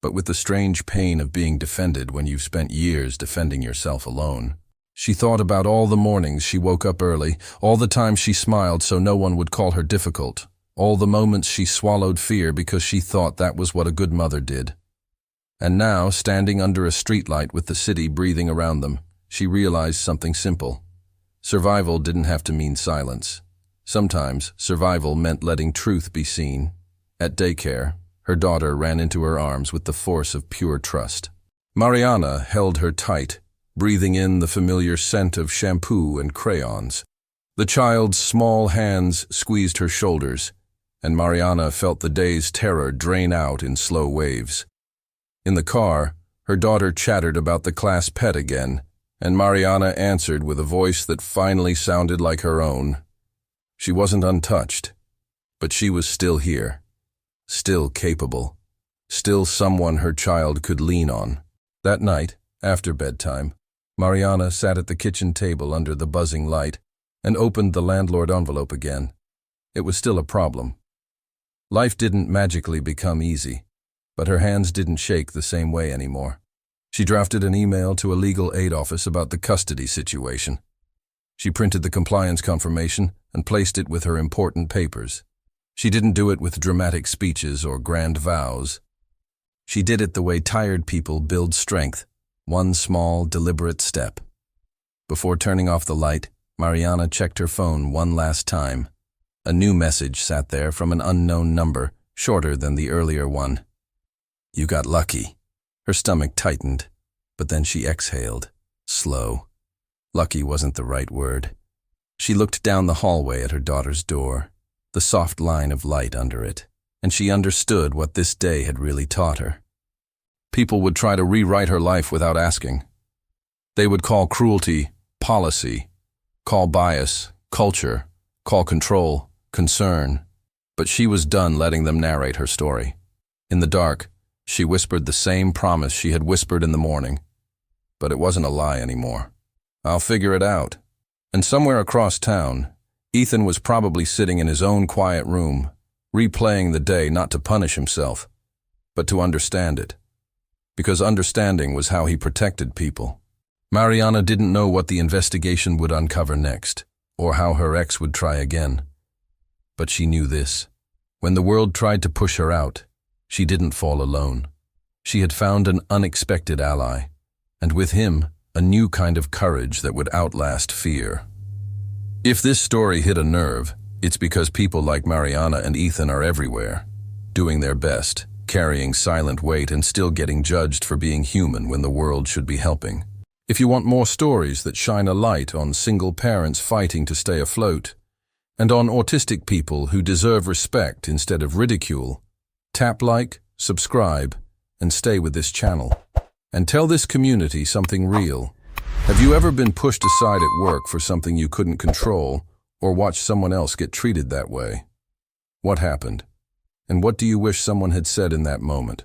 but with the strange pain of being defended when you've spent years defending yourself alone. She thought about all the mornings she woke up early, all the times she smiled so no one would call her difficult, all the moments she swallowed fear because she thought that was what a good mother did. And now, standing under a streetlight with the city breathing around them, she realized something simple. Survival didn't have to mean silence. Sometimes, survival meant letting truth be seen. At daycare, her daughter ran into her arms with the force of pure trust. Mariana held her tight, breathing in the familiar scent of shampoo and crayons. The child's small hands squeezed her shoulders, and Mariana felt the day's terror drain out in slow waves. In the car, her daughter chattered about the class pet again, and Mariana answered with a voice that finally sounded like her own. She wasn't untouched, but she was still here, still capable, still someone her child could lean on. That night, after bedtime, Mariana sat at the kitchen table under the buzzing light and opened the landlord envelope again. It was still a problem. Life didn't magically become easy, but her hands didn't shake the same way anymore. She drafted an email to a legal aid office about the custody situation. She printed the compliance confirmation and placed it with her important papers. She didn't do it with dramatic speeches or grand vows. She did it the way tired people build strength, one small, deliberate step. Before turning off the light, Mariana checked her phone one last time. A new message sat there from an unknown number, shorter than the earlier one. "You got lucky." Her stomach tightened, but then she exhaled, slow. Lucky wasn't the right word. She looked down the hallway at her daughter's door, the soft line of light under it, and she understood what this day had really taught her. People would try to rewrite her life without asking. They would call cruelty policy, call bias culture, call control concern, but she was done letting them narrate her story. In the dark, she whispered the same promise she had whispered in the morning, but it wasn't a lie anymore. "I'll figure it out." And somewhere across town, Ethan was probably sitting in his own quiet room, replaying the day not to punish himself, but to understand it. Because understanding was how he protected people. Mariana didn't know what the investigation would uncover next, or how her ex would try again. But she knew this. When the world tried to push her out, she didn't fall alone. She had found an unexpected ally, and with him, a new kind of courage that would outlast fear. If this story hit a nerve, it's because people like Mariana and Ethan are everywhere, doing their best, carrying silent weight and still getting judged for being human when the world should be helping. If you want more stories that shine a light on single parents fighting to stay afloat, and on autistic people who deserve respect instead of ridicule, tap like, subscribe, and stay with this channel. And tell this community something real. Have you ever been pushed aside at work for something you couldn't control, or watched someone else get treated that way? What happened? And what do you wish someone had said in that moment?